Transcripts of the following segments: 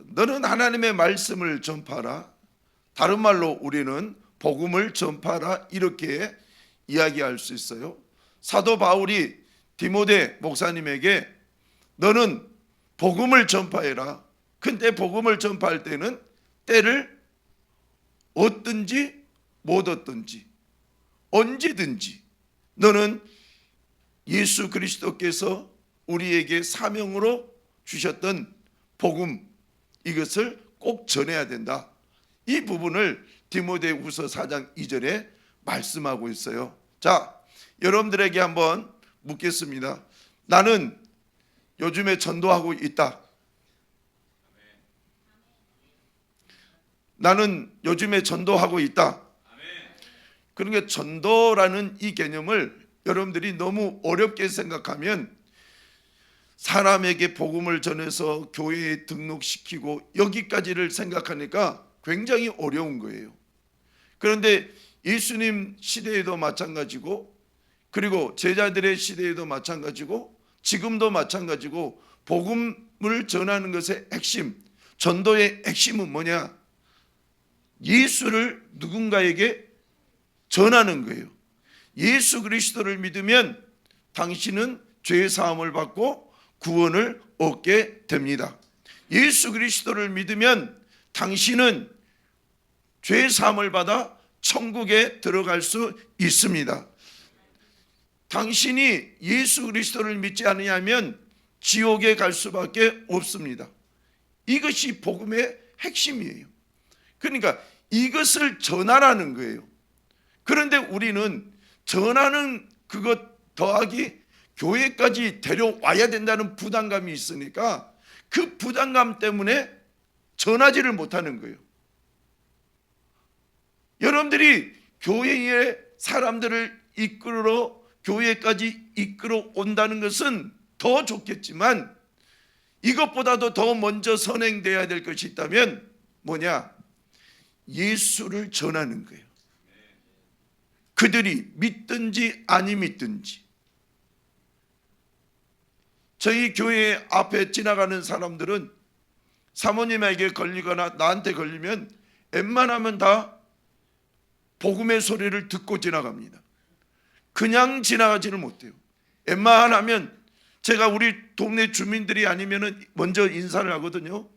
너는 하나님의 말씀을 전파하라. 다른 말로 우리는 복음을 전파하라, 이렇게 이야기할 수 있어요. 사도 바울이 디모데 목사님에게 너는 복음을 전파해라. 근데 복음을 전파할 때는 때를 얻든지 못 얻든지 언제든지 너는 예수 그리스도께서 우리에게 사명으로 주셨던 복음, 이것을 꼭 전해야 된다. 이 부분을 디모데후서 4장 2절에 말씀하고 있어요. 자, 여러분들에게 한번 묻겠습니다. 나는 요즘에 전도하고 있다. 나는 요즘에 전도하고 있다. 그러니까 전도라는 이 개념을 여러분들이 너무 어렵게 생각하면 사람에게 복음을 전해서 교회에 등록시키고 여기까지를 생각하니까 굉장히 어려운 거예요. 그런데 예수님 시대에도 마찬가지고, 그리고 제자들의 시대에도 마찬가지고, 지금도 마찬가지고, 복음을 전하는 것의 핵심, 전도의 핵심은 뭐냐? 예수를 누군가에게 전하는 거예요. 예수 그리스도를 믿으면 당신은 죄 사함을 받고 구원을 얻게 됩니다. 예수 그리스도를 믿으면 당신은 죄 사함을 받아 천국에 들어갈 수 있습니다. 당신이 예수 그리스도를 믿지 않으면 지옥에 갈 수밖에 없습니다. 이것이 복음의 핵심이에요. 그러니까 이것을 전하라는 거예요. 그런데 우리는 전하는 그것 더하기 교회까지 데려와야 된다는 부담감이 있으니까 그 부담감 때문에 전하지를 못하는 거예요. 여러분들이 교회의 사람들을 이끌어 교회까지 이끌어 온다는 것은 더 좋겠지만 이것보다도 더 먼저 선행돼야 될 것이 있다면 뭐냐? 예수를 전하는 거예요. 그들이 믿든지 아니 믿든지. 저희 교회 앞에 지나가는 사람들은 사모님에게 걸리거나 나한테 걸리면 웬만하면 다 복음의 소리를 듣고 지나갑니다. 그냥 지나가지를 못해요. 웬만하면 제가 우리 동네 주민들이 아니면 먼저 인사를 하거든요.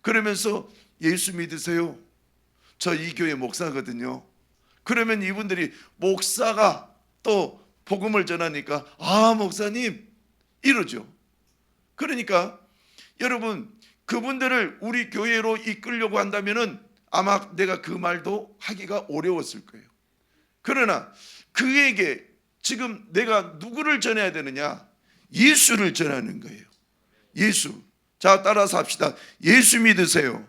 그러면서 예수 믿으세요? 저 이 교회 목사거든요. 그러면 이분들이 목사가 또 복음을 전하니까 아 목사님 이러죠. 그러니까 여러분 그분들을 우리 교회로 이끌려고 한다면은 아마 내가 그 말도 하기가 어려웠을 거예요. 그러나 그에게 지금 내가 누구를 전해야 되느냐? 예수를 전하는 거예요. 예수. 자, 따라서 합시다. 예수 믿으세요.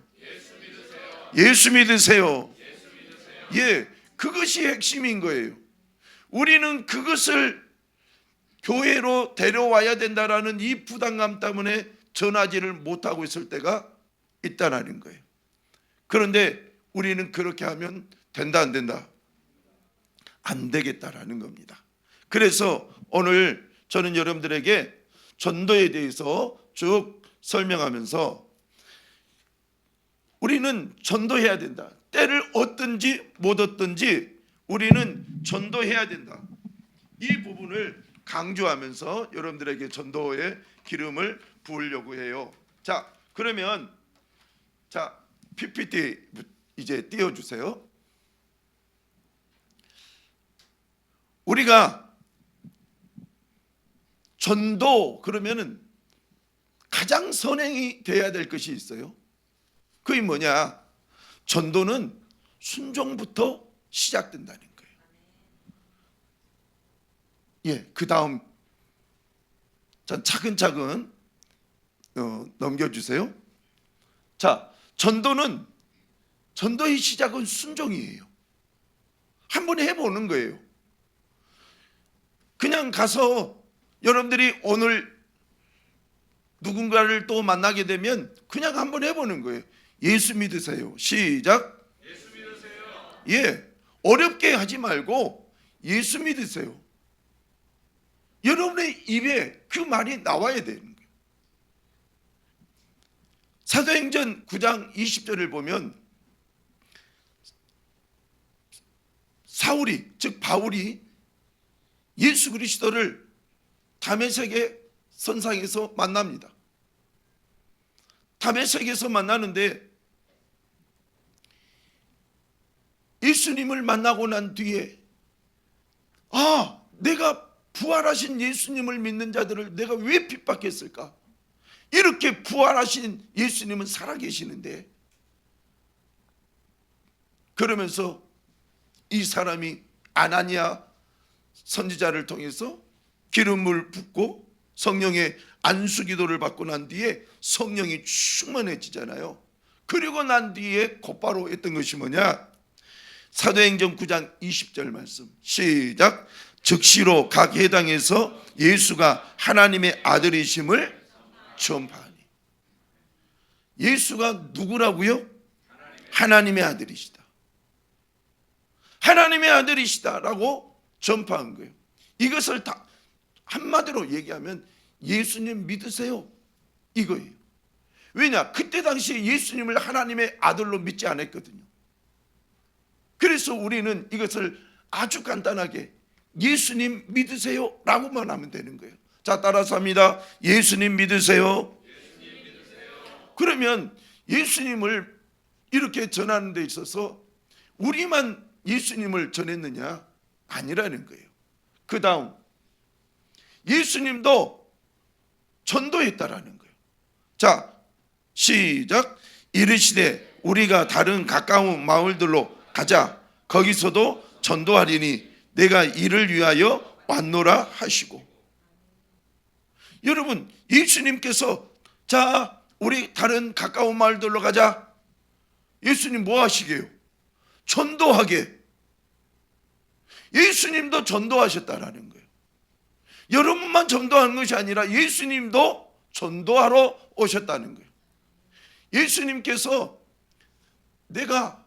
예수 믿으세요. 예, 그것이 핵심인 거예요. 우리는 그것을 교회로 데려와야 된다라는 이 부담감 때문에 전하지를 못하고 있을 때가 있다는 거예요. 그런데 우리는 그렇게 하면 된다 안 된다? 안 되겠다라는 겁니다. 그래서 오늘 저는 여러분들에게 전도에 대해서 쭉 설명하면서 우리는 전도해야 된다. 때를 얻든지 못 얻든지 우리는 전도해야 된다. 이 부분을 강조하면서 여러분들에게 전도의 기름을 부으려고 해요. 자, 그러면 자, PPT 이제 띄워주세요. 우리가 전도 그러면은 가장 선행이 돼야 될 것이 있어요. 그게 뭐냐? 전도는 순종부터 시작된다는 거예요. 예, 그 다음 전 차근차근 넘겨주세요. 자, 전도의 시작은 순종이에요. 한번 해보는 거예요. 그냥 가서 여러분들이 오늘 누군가를 또 만나게 되면 그냥 한번 해보는 거예요. 예수 믿으세요. 시작. 예수 믿으세요. 예, 어렵게 하지 말고 예수 믿으세요. 여러분의 입에 그 말이 나와야 되는 거예요. 사도행전 9장 20절을 보면 사울이, 즉 바울이 예수 그리스도를 다메섹의 선상에서 만납니다. 다메섹에서 만나는데 예수님을 만나고 난 뒤에 내가 부활하신 예수님을 믿는 자들을 내가 왜 핍박했을까? 이렇게 부활하신 예수님은 살아계시는데, 그러면서 이 사람이 아나니아 선지자를 통해서 기름을 붓고 성령의 안수기도를 받고 난 뒤에 성령이 충만해지잖아요. 그리고 난 뒤에 곧바로 했던 것이 뭐냐? 사도행전 9장 20절 말씀 시작. 즉시로 각 회당에서 예수가 하나님의 아들이심을 전파하니. 예수가 누구라고요? 하나님의 아들이시다. 하나님의 아들이시다라고 전파한 거예요. 이것을 다 한마디로 얘기하면 예수님 믿으세요, 이거예요. 왜냐? 그때 당시에 예수님을 하나님의 아들로 믿지 않았거든요. 그래서 우리는 이것을 아주 간단하게 예수님 믿으세요 라고만 하면 되는 거예요. 자, 따라서 합니다. 예수님 믿으세요. 그러면 예수님을 이렇게 전하는 데 있어서 우리만 예수님을 전했느냐? 아니라는 거예요. 그 다음 예수님도 전도했다라는 거예요. 자, 시작. 이르시되 우리가 다른 가까운 마을들로 가자. 거기서도 전도하리니 내가 이를 위하여 왔노라 하시고. 여러분, 예수님께서 자, 우리 다른 가까운 마을들로 가자. 예수님 뭐 하시게요? 전도하게. 예수님도 전도하셨다라는 거예요. 여러분만 전도하는 것이 아니라 예수님도 전도하러 오셨다는 거예요. 예수님께서 내가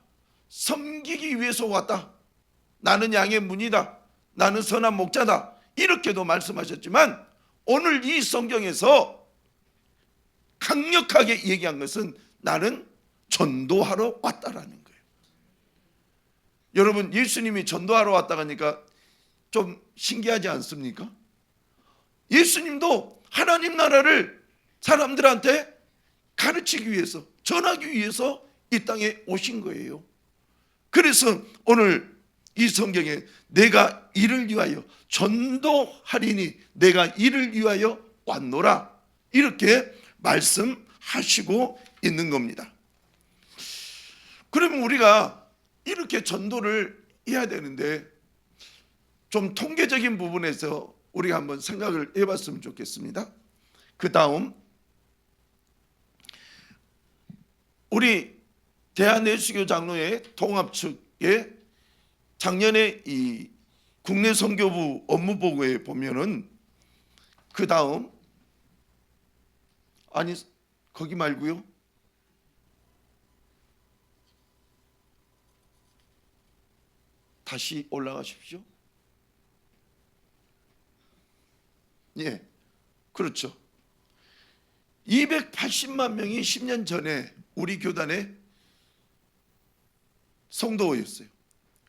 섬기기 위해서 왔다. 나는 양의 문이다. 나는 선한 목자다. 이렇게도 말씀하셨지만 오늘 이 성경에서 강력하게 얘기한 것은 나는 전도하러 왔다라는 거예요. 여러분, 예수님이 전도하러 왔다 하니까 좀 신기하지 않습니까? 예수님도 하나님 나라를 사람들한테 가르치기 위해서, 전하기 위해서 이 땅에 오신 거예요. 그래서 오늘 이 성경에 내가 이를 위하여 전도하리니 내가 이를 위하여 왔노라, 이렇게 말씀하시고 있는 겁니다. 그러면 우리가 이렇게 전도를 해야 되는데 좀 통계적인 부분에서 우리가 한번 생각을 해봤으면 좋겠습니다. 그 다음 우리 대한예수교 장로회 통합 측에 작년에 이 국내 선교부 업무보고에 보면은 그 다음 아니 거기 말고요. 다시 올라가십시오. 예, 그렇죠. 280만 명이 10년 전에 우리 교단에 성도였어요.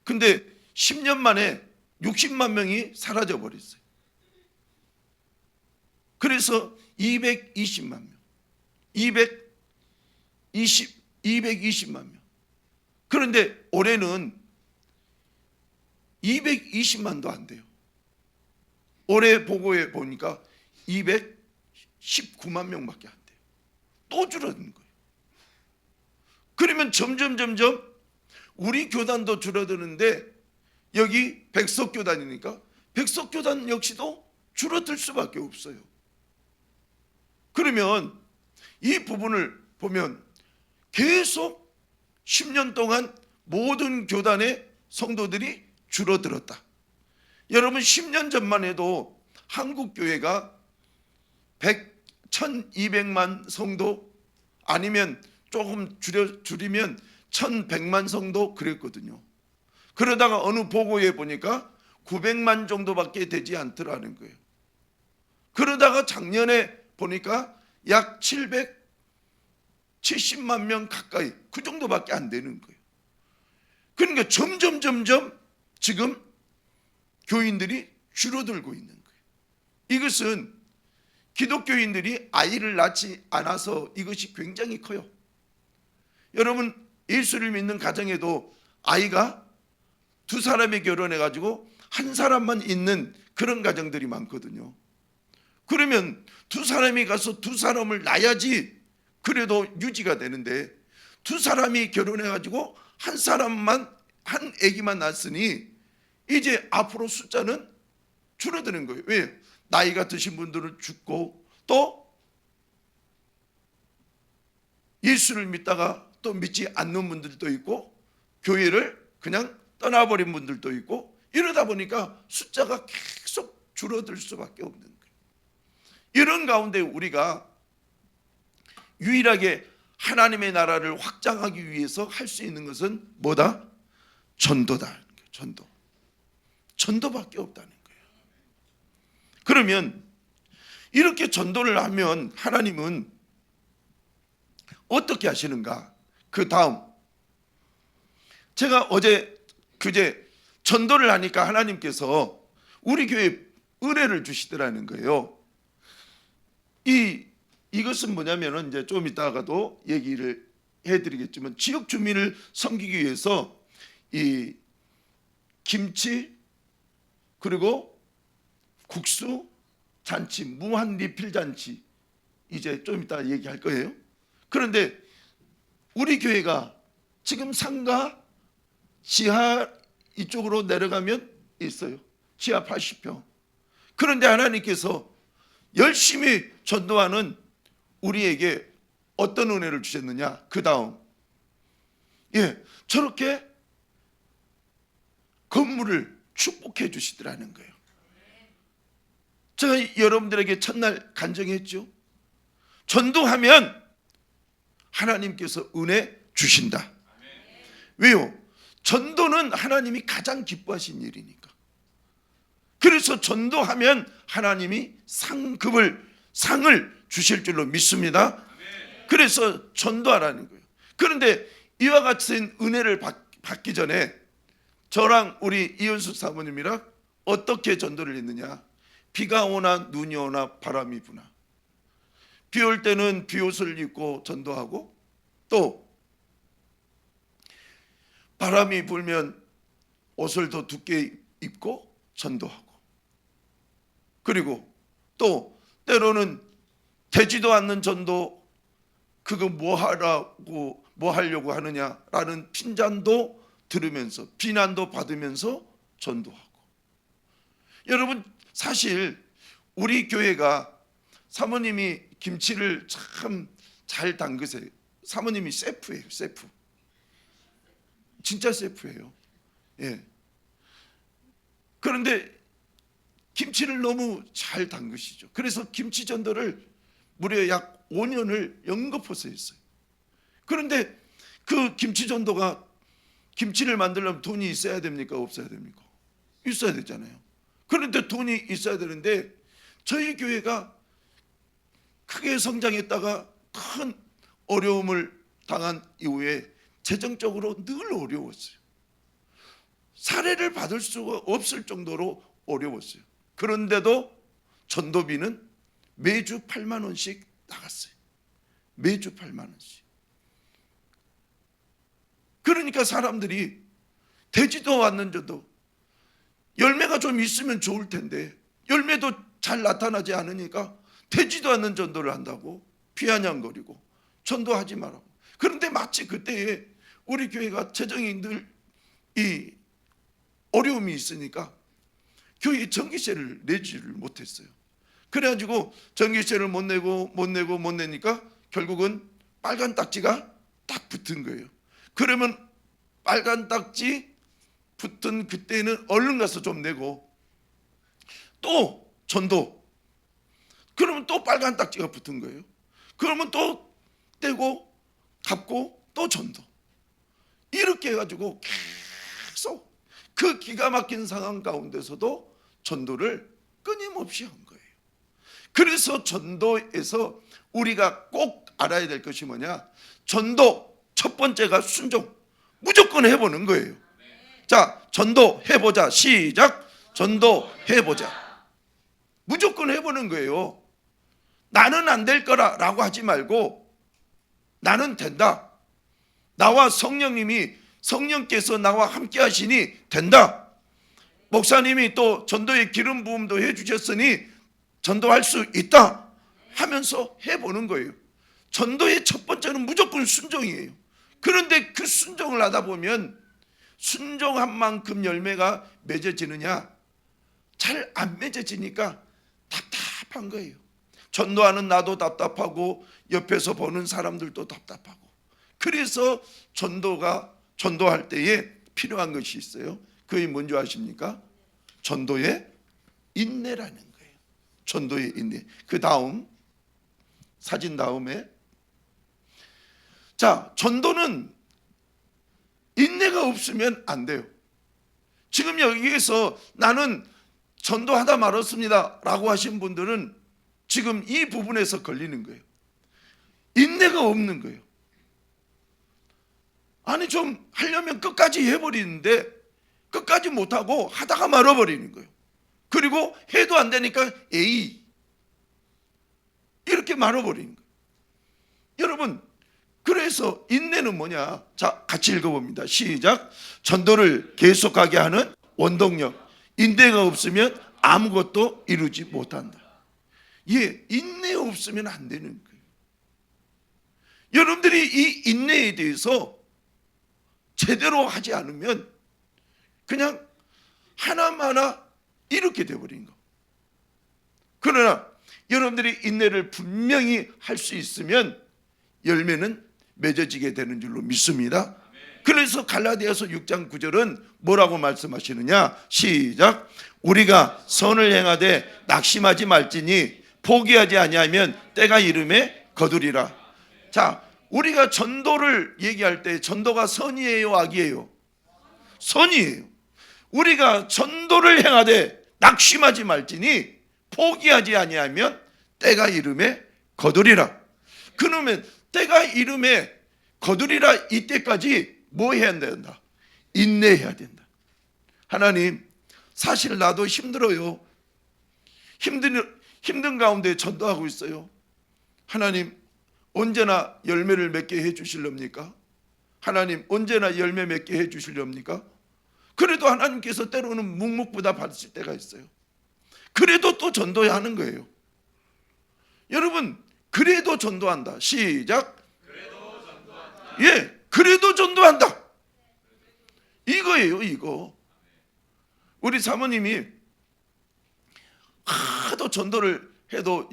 근데 10년 만에 60만 명이 사라져 버렸어요. 그래서 220만 명, 220만 명. 그런데 올해는 220만도 안 돼요. 올해 보고에 보니까 219만 명밖에 안 돼요. 또 줄어드는 거예요. 그러면 점점 우리 교단도 줄어드는데 여기 백석교단이니까 백석교단 역시도 줄어들 수밖에 없어요. 그러면 이 부분을 보면 계속 10년 동안 모든 교단의 성도들이 줄어들었다. 여러분 10년 전만 해도 한국교회가 1200만 성도 아니면 조금 줄이면 1100만 성도 그랬거든요. 그러다가 어느 보고에 보니까 900만 정도밖에 되지 않더라는 거예요. 그러다가 작년에 보니까 약 70만 명 가까이, 그 정도밖에 안 되는 거예요. 그러니까 점점 지금 교인들이 줄어들고 있는 거예요. 이것은 기독교인들이 아이를 낳지 않아서 이것이 굉장히 커요. 여러분, 예수를 믿는 가정에도 아이가 두 사람이 결혼해 가지고 한 사람만 있는 그런 가정들이 많거든요. 그러면 두 사람이 가서 두 사람을 낳아야지 그래도 유지가 되는데, 두 사람이 결혼해 가지고 한 사람만, 한 아기만 낳았으니 이제 앞으로 숫자는 줄어드는 거예요. 왜? 나이가 드신 분들은 죽고, 또 예수를 믿다가 또 믿지 않는 분들도 있고, 교회를 그냥 떠나버린 분들도 있고, 이러다 보니까 숫자가 계속 줄어들 수밖에 없는 거예요. 이런 가운데 우리가 유일하게 하나님의 나라를 확장하기 위해서 할 수 있는 것은 뭐다? 전도다. 전도밖에 없다는 거예요. 그러면 이렇게 전도를 하면 하나님은 어떻게 하시는가? 그 다음, 제가 그제 전도를 하니까 하나님께서 우리 교회에 은혜를 주시더라는 거예요. 이것은 뭐냐면은 이제 좀 이따가도 얘기를 해드리겠지만, 지역 주민을 섬기기 위해서 이 김치 그리고 국수 잔치, 무한 리필 잔치, 이제 좀 이따 얘기할 거예요. 그런데 우리 교회가 지금 상가 지하 이쪽으로 내려가면 있어요. 지하 80평. 그런데 하나님께서 열심히 전도하는 우리에게 어떤 은혜를 주셨느냐? 그 다음, 저렇게 건물을 축복해 주시더라는 거예요. 제가 여러분들에게 첫날 간증했죠. 전도하면 하나님께서 은혜 주신다. 왜요? 전도는 하나님이 가장 기뻐하신 일이니까. 그래서 전도하면 하나님이 상을 주실 줄로 믿습니다. 그래서 전도하라는 거예요. 그런데 이와 같은 은혜를 받기 전에 저랑 우리 이현숙 사모님이랑 어떻게 전도를 했느냐? 비가 오나 눈이 오나 바람이 부나, 비 올 때는 비옷을 입고 전도하고, 또 바람이 불면 옷을 더 두께 입고 전도하고, 그리고 또 때로는 되지도 않는 전도, 그거 뭐 하려고 하느냐라는 핀잔도 들으면서, 비난도 받으면서 전도하고. 여러분, 사실 우리 교회가, 사모님이 김치를 참 잘 담그세요. 사모님이 셰프예요. 셰프. 진짜 셰프예요. 그런데 김치를 너무 잘 담그시죠. 그래서 김치 전도를 무려 약 5년을 연거푸서 했어요. 그런데 그 김치 전도가, 김치를 만들려면 돈이 있어야 됩니까? 없어야 됩니까? 있어야 되잖아요. 그런데 돈이 있어야 되는데, 저희 교회가 크게 성장했다가 큰 어려움을 당한 이후에 재정적으로 늘 어려웠어요. 사례를 받을 수가 없을 정도로 어려웠어요. 그런데도 전도비는 매주 8만 원씩 나갔어요. 매주 8만 원씩. 그러니까 사람들이 되지도 않는 전도, 열매가 좀 있으면 좋을 텐데 열매도 잘 나타나지 않으니까 되지도 않는 전도를 한다고 비아냥거리고 전도하지 말라고. 그런데 마치 그때에 우리 교회가 재정이 늘 이 어려움이 있으니까 교회 전기세를 내지를 못했어요. 그래가지고 전기세를 못 내니까 결국은 빨간 딱지가 딱 붙은 거예요. 그러면 빨간 딱지 붙은 그때는 얼른 가서 좀 내고, 또 전도, 그러면 또 빨간 딱지가 붙은 거예요. 그러면 또 떼고 갚고 또 전도, 이렇게 해가지고 계속 그 기가 막힌 상황 가운데서도 전도를 끊임없이 한 거예요. 그래서 전도에서 우리가 꼭 알아야 될 것이 뭐냐? 전도 첫 번째가 순종. 무조건 해보는 거예요. 자, 전도 해보자. 시작. 전도 해보자. 무조건 해보는 거예요. 나는 안 될 거라고 하지 말고 나는 된다. 나와 성령께서 나와 함께 하시니 된다. 목사님이 또 전도의 기름 부음도 해주셨으니 전도할 수 있다 하면서 해보는 거예요. 전도의 첫 번째는 무조건 순종이에요. 그런데 그 순종을 하다 보면 순종한 만큼 열매가 맺어지느냐? 잘 안 맺어지니까 답답한 거예요. 전도하는 나도 답답하고 옆에서 보는 사람들도 답답하고. 그래서 전도할 때에 필요한 것이 있어요. 그게 뭔지 아십니까? 전도의 인내라는 거예요. 전도의 인내. 그 다음 사진 다음에, 자, 전도는 인내가 없으면 안 돼요. 지금 여기에서 나는 전도하다 말았습니다 라고 하신 분들은 지금 이 부분에서 걸리는 거예요. 인내가 없는 거예요. 아니, 좀 하려면 끝까지 해버리는데 끝까지 못하고 하다가 말아버리는 거예요. 그리고 해도 안 되니까 에이 이렇게 말아버리는 거예요. 여러분, 그래서 인내는 뭐냐? 자, 같이 읽어봅니다. 시작. 전도를 계속하게 하는 원동력. 인내가 없으면 아무것도 이루지 못한다. 예, 인내 없으면 안 되는 거예요. 여러분들이 이 인내에 대해서 제대로 하지 않으면 그냥 하나마나 이렇게 돼버린 거. 그러나 여러분들이 인내를 분명히 할 수 있으면 열매는 맺어지게 되는 줄로 믿습니다. 그래서 갈라디아서 6장 9절은 뭐라고 말씀하시느냐? 시작. 우리가 선을 행하되 낙심하지 말지니 포기하지 아니하면 때가 이름에 거두리라. 자, 우리가 전도를 얘기할 때 전도가 선이에요, 악이에요? 선이에요. 우리가 전도를 행하되 낙심하지 말지니 포기하지 아니하면 때가 이름에 거두리라. 그러면 때가 이름에 거두리라, 이때까지 뭐 해야 된다? 인내해야 된다. 하나님, 사실 나도 힘들어요. 힘든 가운데 전도하고 있어요. 하나님, 언제나 열매를 맺게 해주실렵니까? 하나님, 언제나 열매 맺게 해주실렵니까? 그래도 하나님께서 때로는 묵묵부답 하실 때가 있어요. 그래도 또 전도해야 하는 거예요. 여러분, 그래도 전도한다. 시작. 그래도 전도한다. 예, 그래도 전도한다. 이거예요, 이거. 우리 사모님이 하도 전도를 해도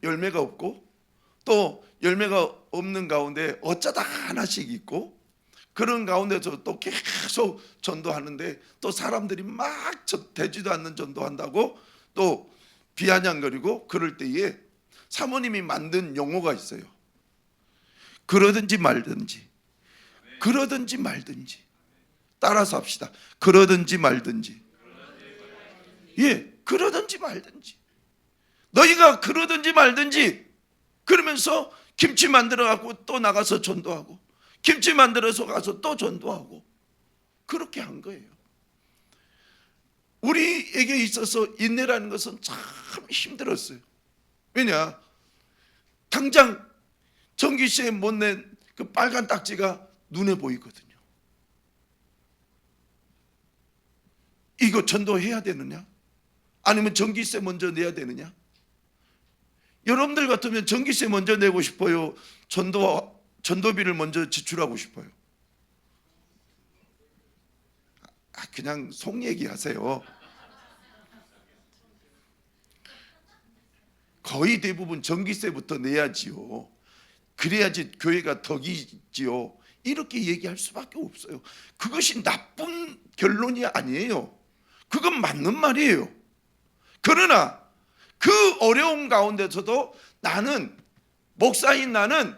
열매가 없고, 또 열매가 없는 가운데 어쩌다 하나씩 있고, 그런 가운데서 또 계속 전도하는데 또 사람들이 막 되지도 않는 전도한다고 또 비아냥거리고 그럴 때에 사모님이 만든 용어가 있어요. 그러든지 말든지. 그러든지 말든지. 따라서 합시다. 그러든지 말든지. 예, 그러든지 말든지. 너희가 그러든지 말든지. 그러면서 김치 만들어 갖고 또 나가서 전도하고, 김치 만들어서 가서 또 전도하고, 그렇게 한 거예요. 우리에게 있어서 인내라는 것은 참 힘들었어요. 왜냐? 당장 전기세에 못 낸 그 빨간 딱지가 눈에 보이거든요. 이거 전도해야 되느냐? 아니면 전기세 먼저 내야 되느냐? 여러분들 같으면 전기세 먼저 내고 싶어요? 전도비를 먼저 지출하고 싶어요? 그냥 속 얘기하세요. 거의 대부분 전기세부터 내야지요. 그래야지 교회가 덕이지요. 이렇게 얘기할 수밖에 없어요. 그것이 나쁜 결론이 아니에요. 그건 맞는 말이에요. 그러나 그 어려운 가운데서도 나는, 목사인 나는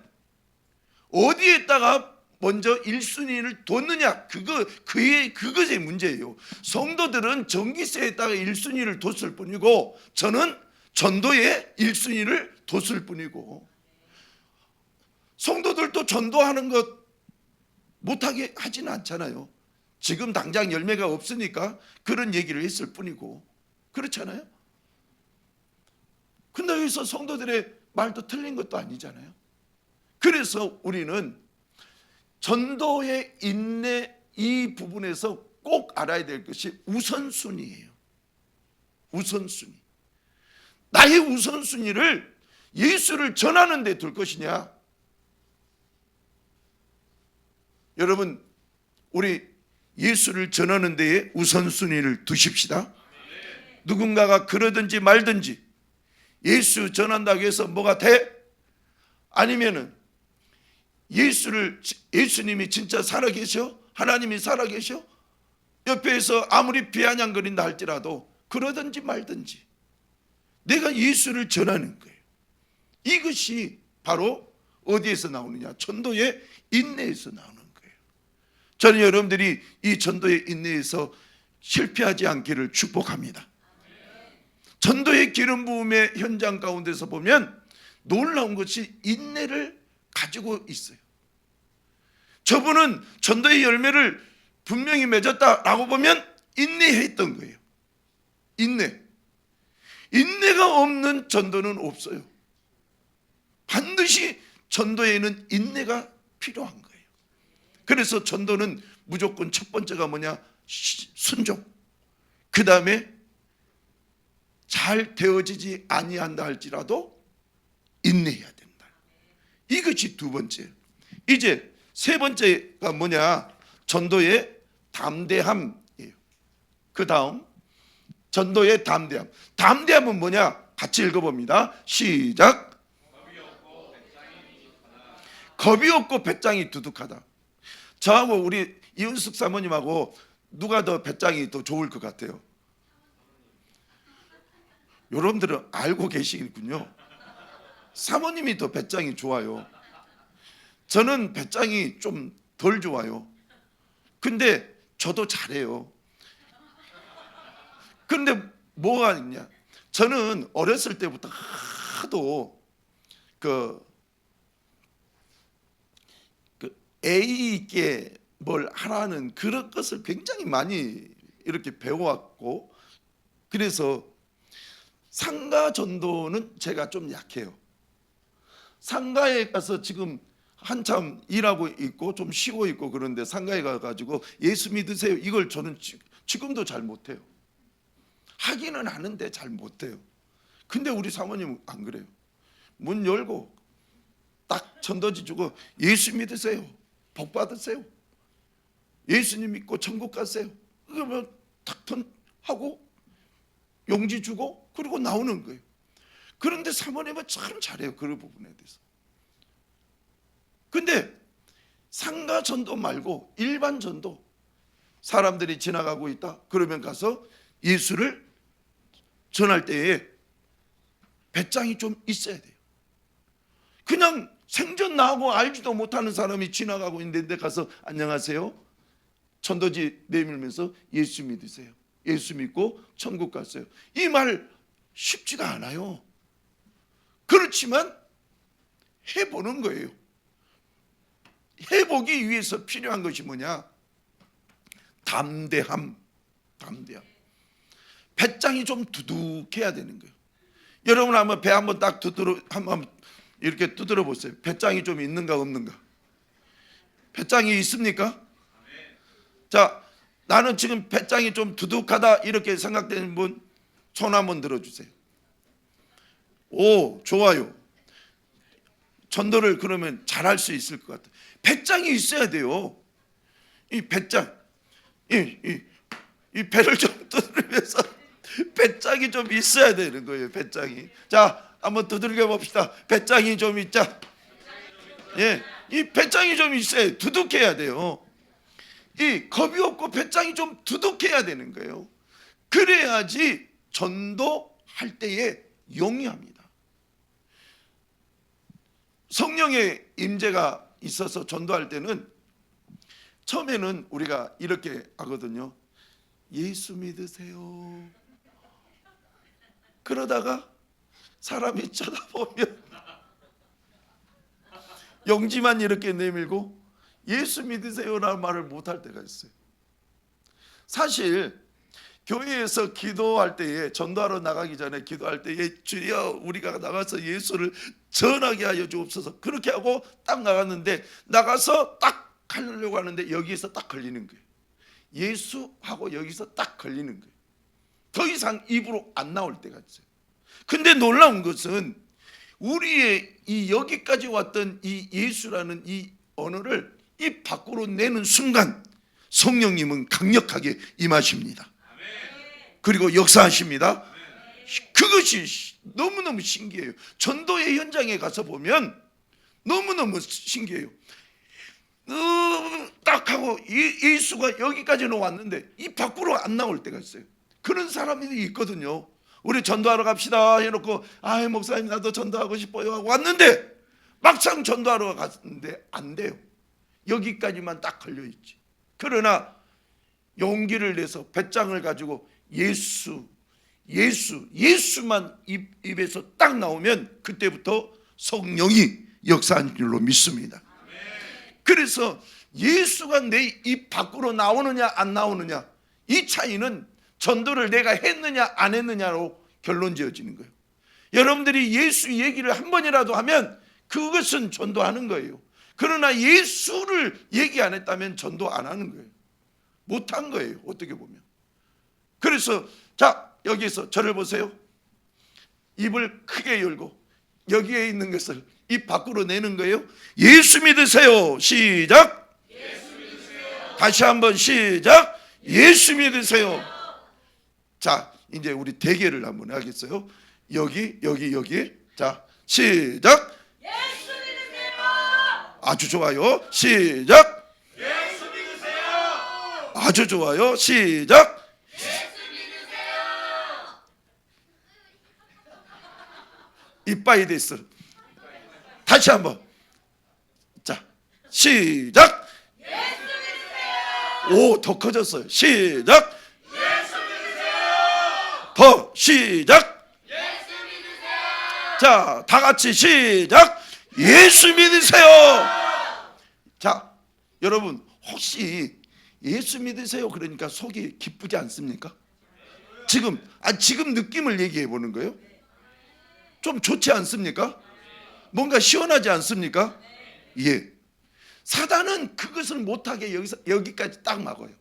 어디에다가 먼저 1순위를 뒀느냐, 그것의 문제예요. 성도들은 전기세에다가 1순위를 뒀을 뿐이고, 저는 전도에 1순위를 뒀을 뿐이고, 성도들도 전도하는 것 못하게 하지는 않잖아요. 지금 당장 열매가 없으니까 그런 얘기를 했을 뿐이고, 그렇잖아요. 근데 여기서 성도들의 말도 틀린 것도 아니잖아요. 그래서 우리는 전도의 인내 이 부분에서 꼭 알아야 될 것이 우선순위예요. 우선순위. 나의 우선순위를 예수를 전하는 데 둘 것이냐. 여러분, 우리 예수를 전하는 데에 우선순위를 두십시다. 누군가가 그러든지 말든지 예수 전한다고 해서 뭐가 돼? 아니면은 예수님이 진짜 살아계셔? 하나님이 살아계셔? 옆에서 아무리 비아냥거린다 할지라도 그러든지 말든지 내가 예수를 전하는 거예요. 이것이 바로 어디에서 나오느냐? 전도의 인내에서 나오는 거예요. 저는 여러분들이 이 전도의 인내에서 실패하지 않기를 축복합니다. 전도의 기름 부음의 현장 가운데서 보면 놀라운 것이 인내를 가지고 있어요. 저분은 전도의 열매를 분명히 맺었다라고 보면 인내했던 거예요. 인내가 없는 전도는 없어요. 반드시 전도에는 인내가 필요한 거예요. 그래서 전도는 무조건 첫 번째가 뭐냐? 순종. 그 다음에 잘 되어지지 아니한다 할지라도 인내해야 된다. 이것이 두 번째. 이제 세 번째가 뭐냐? 전도의 담대함이에요. 그 다음 전도의 담대함. 담대함은 뭐냐? 같이 읽어봅니다. 시작. 겁이 없고 배짱이 두둑하다. 저하고 우리 이은숙 사모님하고 누가 더 배짱이 더 좋을 것 같아요? 여러분들은 알고 계시군요. 사모님이 더 배짱이 좋아요. 저는 배짱이 좀 덜 좋아요. 근데 저도 잘해요. 근데 뭐가 있냐? 저는 어렸을 때부터 하도 애의 있게 뭘 하라는 그런 것을 굉장히 많이 이렇게 배워왔고, 그래서 상가 전도는 제가 좀 약해요. 상가에 가서 지금 한참 일하고 있고 좀 쉬고 있고 그런데 상가에 가가지고 예수 믿으세요 이걸 저는 지금도 잘 못해요. 하기는 하는데 잘 못해요. 근데 우리 사모님은 안 그래요. 문 열고 딱 전도지 주고 예수 믿으세요, 복 받으세요, 예수님 믿고 천국 가세요, 그러면 탁 하고 용지 주고 그리고 나오는 거예요. 그런데 사모님은 참 잘해요, 그런 부분에 대해서. 근데 상가 전도 말고 일반 전도, 사람들이 지나가고 있다 그러면 가서 예수를 전할 때에 배짱이 좀 있어야 돼요. 그냥 생전 나하고 알지도 못하는 사람이 지나가고 있는데 가서 안녕하세요, 전도지 내밀면서 예수 믿으세요, 예수 믿고 천국 갔어요, 이 말 쉽지가 않아요. 그렇지만 해보는 거예요. 해보기 위해서 필요한 것이 뭐냐? 담대함. 배짱이 좀 두둑해야 되는 거예요. 여러분 한번 배 한번 딱 한번 이렇게 두드려 보세요. 배짱이 좀 있는가 없는가? 배짱이 있습니까? 자, 나는 지금 배짱이 좀 두둑하다 이렇게 생각되는 분 손 한번 들어주세요. 오, 좋아요. 전도를 그러면 잘할 수 있을 것 같아요. 배짱이 있어야 돼요. 이 배짱, 이 배를 좀 두드리면서 배짱이 좀 있어야 되는 거예요. 배짱이. 자, 한번 두들겨 봅시다. 배짱이 좀 있자. 예, 이 배짱이 좀 있어야, 두둑해야 돼요. 이 겁이 없고 배짱이 좀 두둑해야 되는 거예요. 그래야지 전도할 때에 용이합니다. 성령의 임재가 있어서 전도할 때는 처음에는 우리가 이렇게 하거든요. 예수 믿으세요. 그러다가 사람이 쳐다보면 용지만 이렇게 내밀고 예수 믿으세요라는 말을 못할 때가 있어요. 사실 교회에서 기도할 때에, 전도하러 나가기 전에 기도할 때에, 주여 우리가 나가서 예수를 전하게 하여 주옵소서, 그렇게 하고 딱 나갔는데, 나가서 딱 하려고 하는데 여기에서 딱 걸리는 거예요. 예수하고 여기서 딱 걸리는 거예요. 더 이상 입으로 안 나올 때가 있어요. 근데 놀라운 것은 우리의 이 여기까지 왔던 이 예수라는 이 언어를 입 밖으로 내는 순간 성령님은 강력하게 임하십니다. 그리고 역사하십니다. 그것이 너무너무 신기해요. 전도의 현장에 가서 보면 너무너무 신기해요. 딱 하고 예수가 여기까지는 왔는데 이 밖으로 안 나올 때가 있어요. 그런 사람들이 있거든요. 우리 전도하러 갑시다 해놓고, 목사님 나도 전도하고 싶어요 하고 왔는데 막상 전도하러 갔는데 안 돼요. 여기까지만 딱 걸려있지. 그러나 용기를 내서 배짱을 가지고 예수만 입에서 딱 나오면 그때부터 성령이 역사한 줄로 믿습니다. 그래서 예수가 내 입 밖으로 나오느냐 안 나오느냐, 이 차이는 전도를 내가 했느냐 안 했느냐로 결론 지어지는 거예요. 여러분들이 예수 얘기를 한 번이라도 하면 그것은 전도하는 거예요. 그러나 예수를 얘기 안 했다면 전도 안 하는 거예요. 못한 거예요, 어떻게 보면. 그래서 자, 여기서 저를 보세요. 입을 크게 열고 여기에 있는 것을 입 밖으로 내는 거예요. 예수 믿으세요. 시작. 예수 믿으세요. 다시 한번 시작. 예수 믿으세요. 자, 이제 우리 대결을 한번 하겠어요. 여기. 자, 시작. 예수 믿으세요. 아주 좋아요. 시작. 예수 믿으세요. 아주 좋아요. 시작. 이빠이 됐어. 다시 한번. 자, 시작. 예수 믿으세요. 오, 더 커졌어요. 시작. 예수 믿으세요. 더. 시작. 예수 믿으세요. 자, 다 같이 시작. 예수 믿으세요. 자, 여러분 혹시 예수 믿으세요 그러니까 속이 기쁘지 않습니까? 지금 느낌을 얘기해 보는 거예요. 좀 좋지 않습니까? 뭔가 시원하지 않습니까? 예. 사단은 그것을 못하게 여기까지 딱 막아요.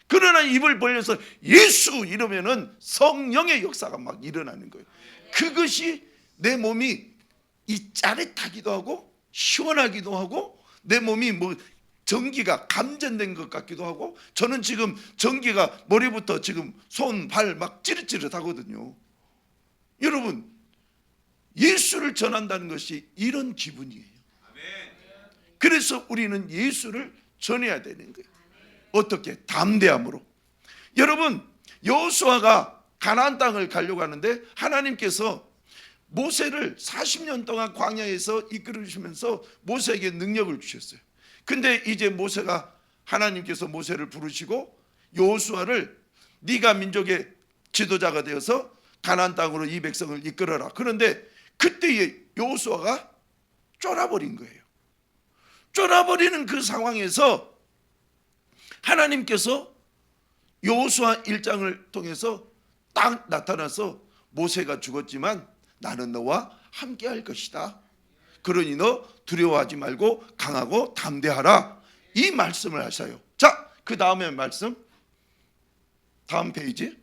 그러나 입을 벌려서 예수 이러면은 성령의 역사가 막 일어나는 거예요. 그것이 내 몸이 짜릿하기도 하고 시원하기도 하고, 내 몸이 뭐 전기가 감전된 것 같기도 하고, 저는 지금 전기가 머리부터 지금 손, 발 막 찌릿찌릿하거든요. 여러분, 예수를 전한다는 것이 이런 기분이에요. 그래서 우리는 예수를 전해야 되는 거예요. 어떻게? 담대함으로. 여러분, 여호수아가 가나안 땅을 가려고 하는데 하나님께서 모세를 40년 동안 광야에서 이끌으시면서 모세에게 능력을 주셨어요. 근데 이제 하나님께서 모세를 부르시고 여호수아를 네가 민족의 지도자가 되어서 가나안 땅으로 이 백성을 이끌어라. 그런데 그때에 여호수아가 쫄아버린 거예요. 쫄아버리는 그 상황에서 하나님께서 여호수아 1장을 통해서 딱 나타나서 모세가 죽었지만 나는 너와 함께 할 것이다. 그러니 너 두려워하지 말고 강하고 담대하라. 이 말씀을 하셔요. 자, 그 다음에 말씀, 다음 페이지.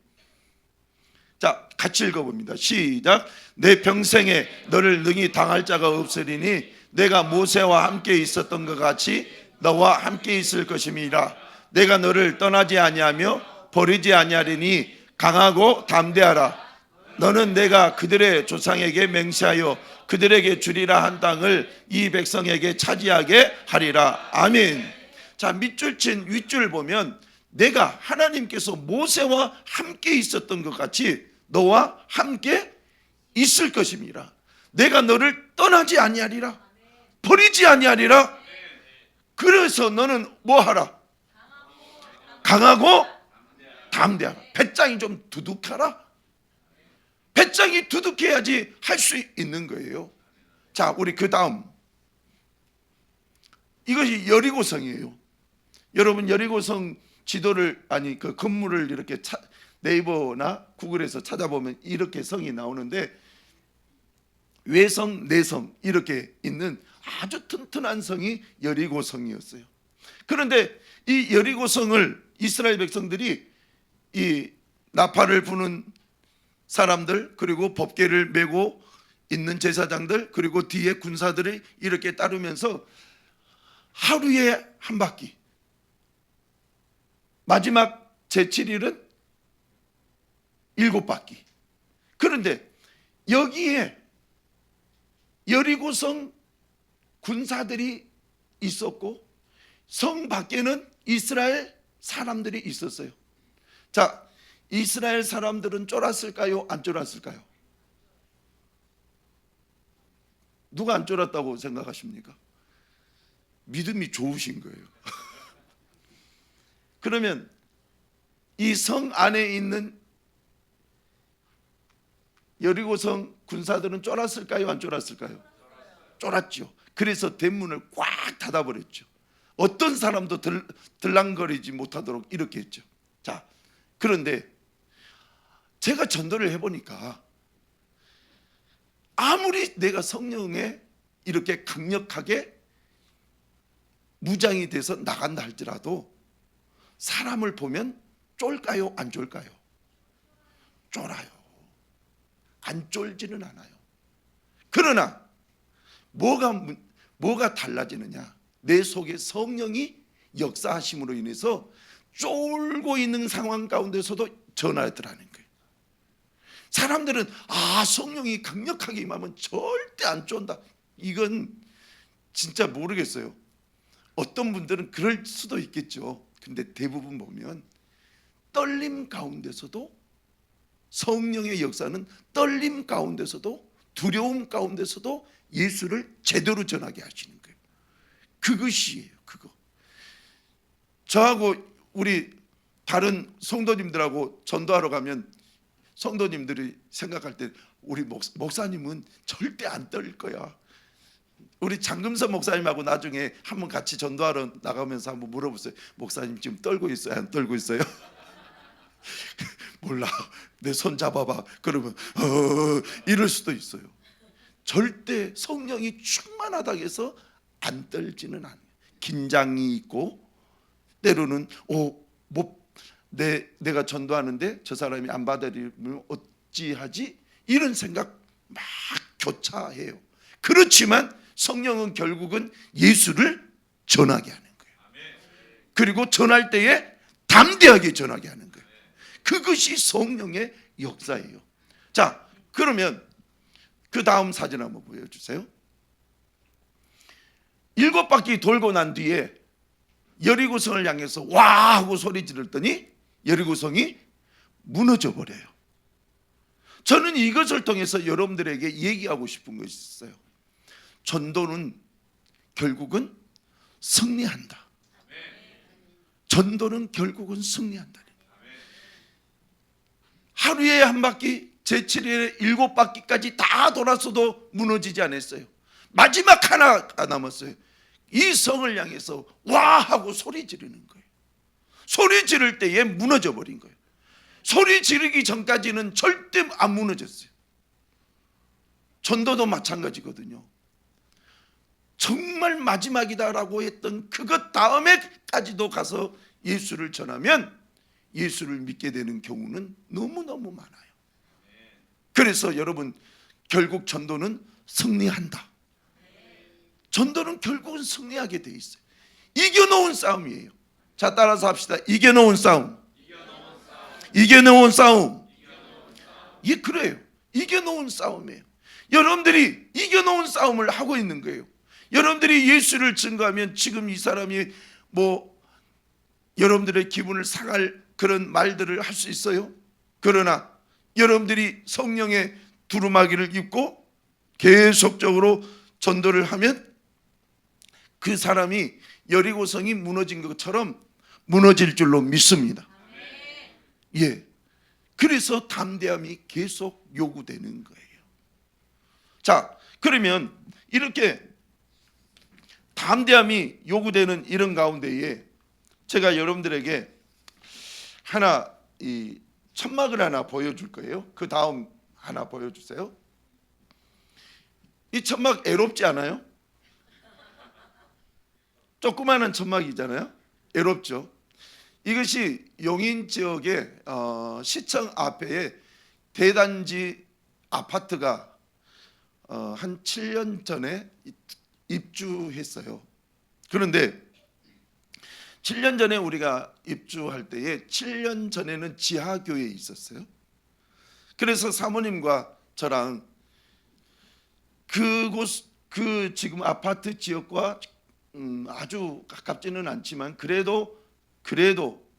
자, 같이 읽어봅니다. 시작. 내 평생에 너를 능히 당할 자가 없으리니 내가 모세와 함께 있었던 것 같이 너와 함께 있을 것임이라. 내가 너를 떠나지 아니하며 버리지 아니하리니 강하고 담대하라. 너는 내가 그들의 조상에게 맹세하여 그들에게 주리라 한 땅을 이 백성에게 차지하게 하리라. 아멘. 자, 밑줄 친 윗줄 보면 내가 하나님께서 모세와 함께 있었던 것 같이 너와 함께 있을 것입니다. 내가 너를 떠나지 아니하리라. 버리지 아니하리라. 그래서 너는 뭐 하라? 강하고 담대하라. 배짱이 좀 두둑하라. 배짱이 두둑해야지 할 수 있는 거예요. 자, 우리 그 다음 이것이 여리고성이에요. 여러분 여리고성 지도를 그 건물을 이렇게 네이버나 구글에서 찾아보면 이렇게 성이 나오는데 외성, 내성 이렇게 있는 아주 튼튼한 성이 여리고성이었어요. 그런데 이 여리고성을 이스라엘 백성들이 이 나팔을 부는 사람들, 그리고 법궤를 메고 있는 제사장들, 그리고 뒤에 군사들이 이렇게 따르면서 하루에 한 바퀴, 마지막 제7일은 7바퀴. 그런데 여기에 여리고성 군사들이 있었고 성 밖에는 이스라엘 사람들이 있었어요. 자, 이스라엘 사람들은 쫄았을까요? 안 쫄았을까요? 누가 안 쫄았다고 생각하십니까? 믿음이 좋으신 거예요. 그러면 이 성 안에 있는 여리고성 군사들은 쫄았을까요? 안 쫄았을까요? 쫄았죠. 그래서 대문을 꽉 닫아버렸죠. 어떤 사람도 들랑거리지 못하도록 이렇게 했죠. 자, 그런데 제가 전도를 해보니까 아무리 내가 성령에 이렇게 강력하게 무장이 돼서 나간다 할지라도 사람을 보면 쫄까요? 안 쫄까요? 쫄아요. 안 쫄지는 않아요. 그러나 뭐가 달라지느냐? 내 속에 성령이 역사하심으로 인해서 쫄고 있는 상황 가운데서도 전하더라는 거예요. 사람들은 성령이 강력하게 임하면 절대 안 쫀다. 이건 진짜 모르겠어요. 어떤 분들은 그럴 수도 있겠죠. 근데 대부분 보면 떨림 가운데서도, 성령의 역사는 떨림 가운데서도, 두려움 가운데서도 예수를 제대로 전하게 하시는 거예요. 그것이에요. 그거. 저하고 우리 다른 성도님들하고 전도하러 가면 성도님들이 생각할 때 우리 목사님은 절대 안 떨릴 거야. 우리 장금선 목사님하고 나중에 한번 같이 전도하러 나가면서 한번 물어보세요. 목사님 지금 떨고 있어요? 안 떨고 있어요? 몰라. 내 손 잡아봐. 그러면 이럴 수도 있어요. 절대 성령이 충만하다고 해서 안 떨지는 않아요. 긴장이 있고 때로는 내가 전도하는데 저 사람이 안 받아들이면 어찌하지? 이런 생각 막 교차해요. 그렇지만 성령은 결국은 예수를 전하게 하는 거예요. 그리고 전할 때에 담대하게 전하게 하는 거예요. 그것이 성령의 역사예요. 자, 그러면 그 다음 사진 한번 보여주세요. 7바퀴 돌고 난 뒤에 여리고성을 향해서 와 하고 소리 지르더니 여리고성이 무너져 버려요. 저는 이것을 통해서 여러분들에게 얘기하고 싶은 것이 있어요. 전도는 결국은 승리한다. 전도는 결국은 승리한다. 하루에 한 바퀴, 제7일에 7바퀴까지 다 돌았어도 무너지지 않았어요. 마지막 하나가 남았어요. 이 성을 향해서 와 하고 소리 지르는 거예요. 소리 지를 때에 무너져 버린 거예요. 소리 지르기 전까지는 절대 안 무너졌어요. 전도도 마찬가지거든요. 정말 마지막이다라고 했던 그것 다음에까지도 가서 예수를 전하면 예수를 믿게 되는 경우는 너무너무 많아요. 그래서 여러분, 결국 전도는 승리한다. 전도는 결국은 승리하게 돼 있어요. 이겨놓은 싸움이에요. 자, 따라서 합시다. 이겨놓은 싸움. 이겨놓은 싸움. 예, 그래요. 이겨놓은 싸움이에요. 여러분들이 이겨놓은 싸움을 하고 있는 거예요. 여러분들이 예수를 증거하면 지금 이 사람이 여러분들의 기분을 상할 그런 말들을 할 수 있어요. 그러나 여러분들이 성령의 두루마기를 입고 계속적으로 전도를 하면 그 사람이 여리고성이 무너진 것처럼 무너질 줄로 믿습니다. 예. 그래서 담대함이 계속 요구되는 거예요. 자, 그러면 이렇게 담대함이 요구되는 이런 가운데에 제가 여러분들에게 하나 이 천막을 하나 보여줄 거예요. 그 다음 하나 보여주세요. 이 천막 애롭지 않아요? 조그마한 천막이잖아요. 애롭죠. 이것이 용인 지역의 시청 앞에 대단지 아파트가 한 7년 전에 입주했어요. 그런데 7년 전에 우리가 입주할 때에 7년 전에는 지하교회에 있었어요. 그래서 사모님과 저랑 그 지금 아파트 지역과 아주 가깝지는 않지만 그래도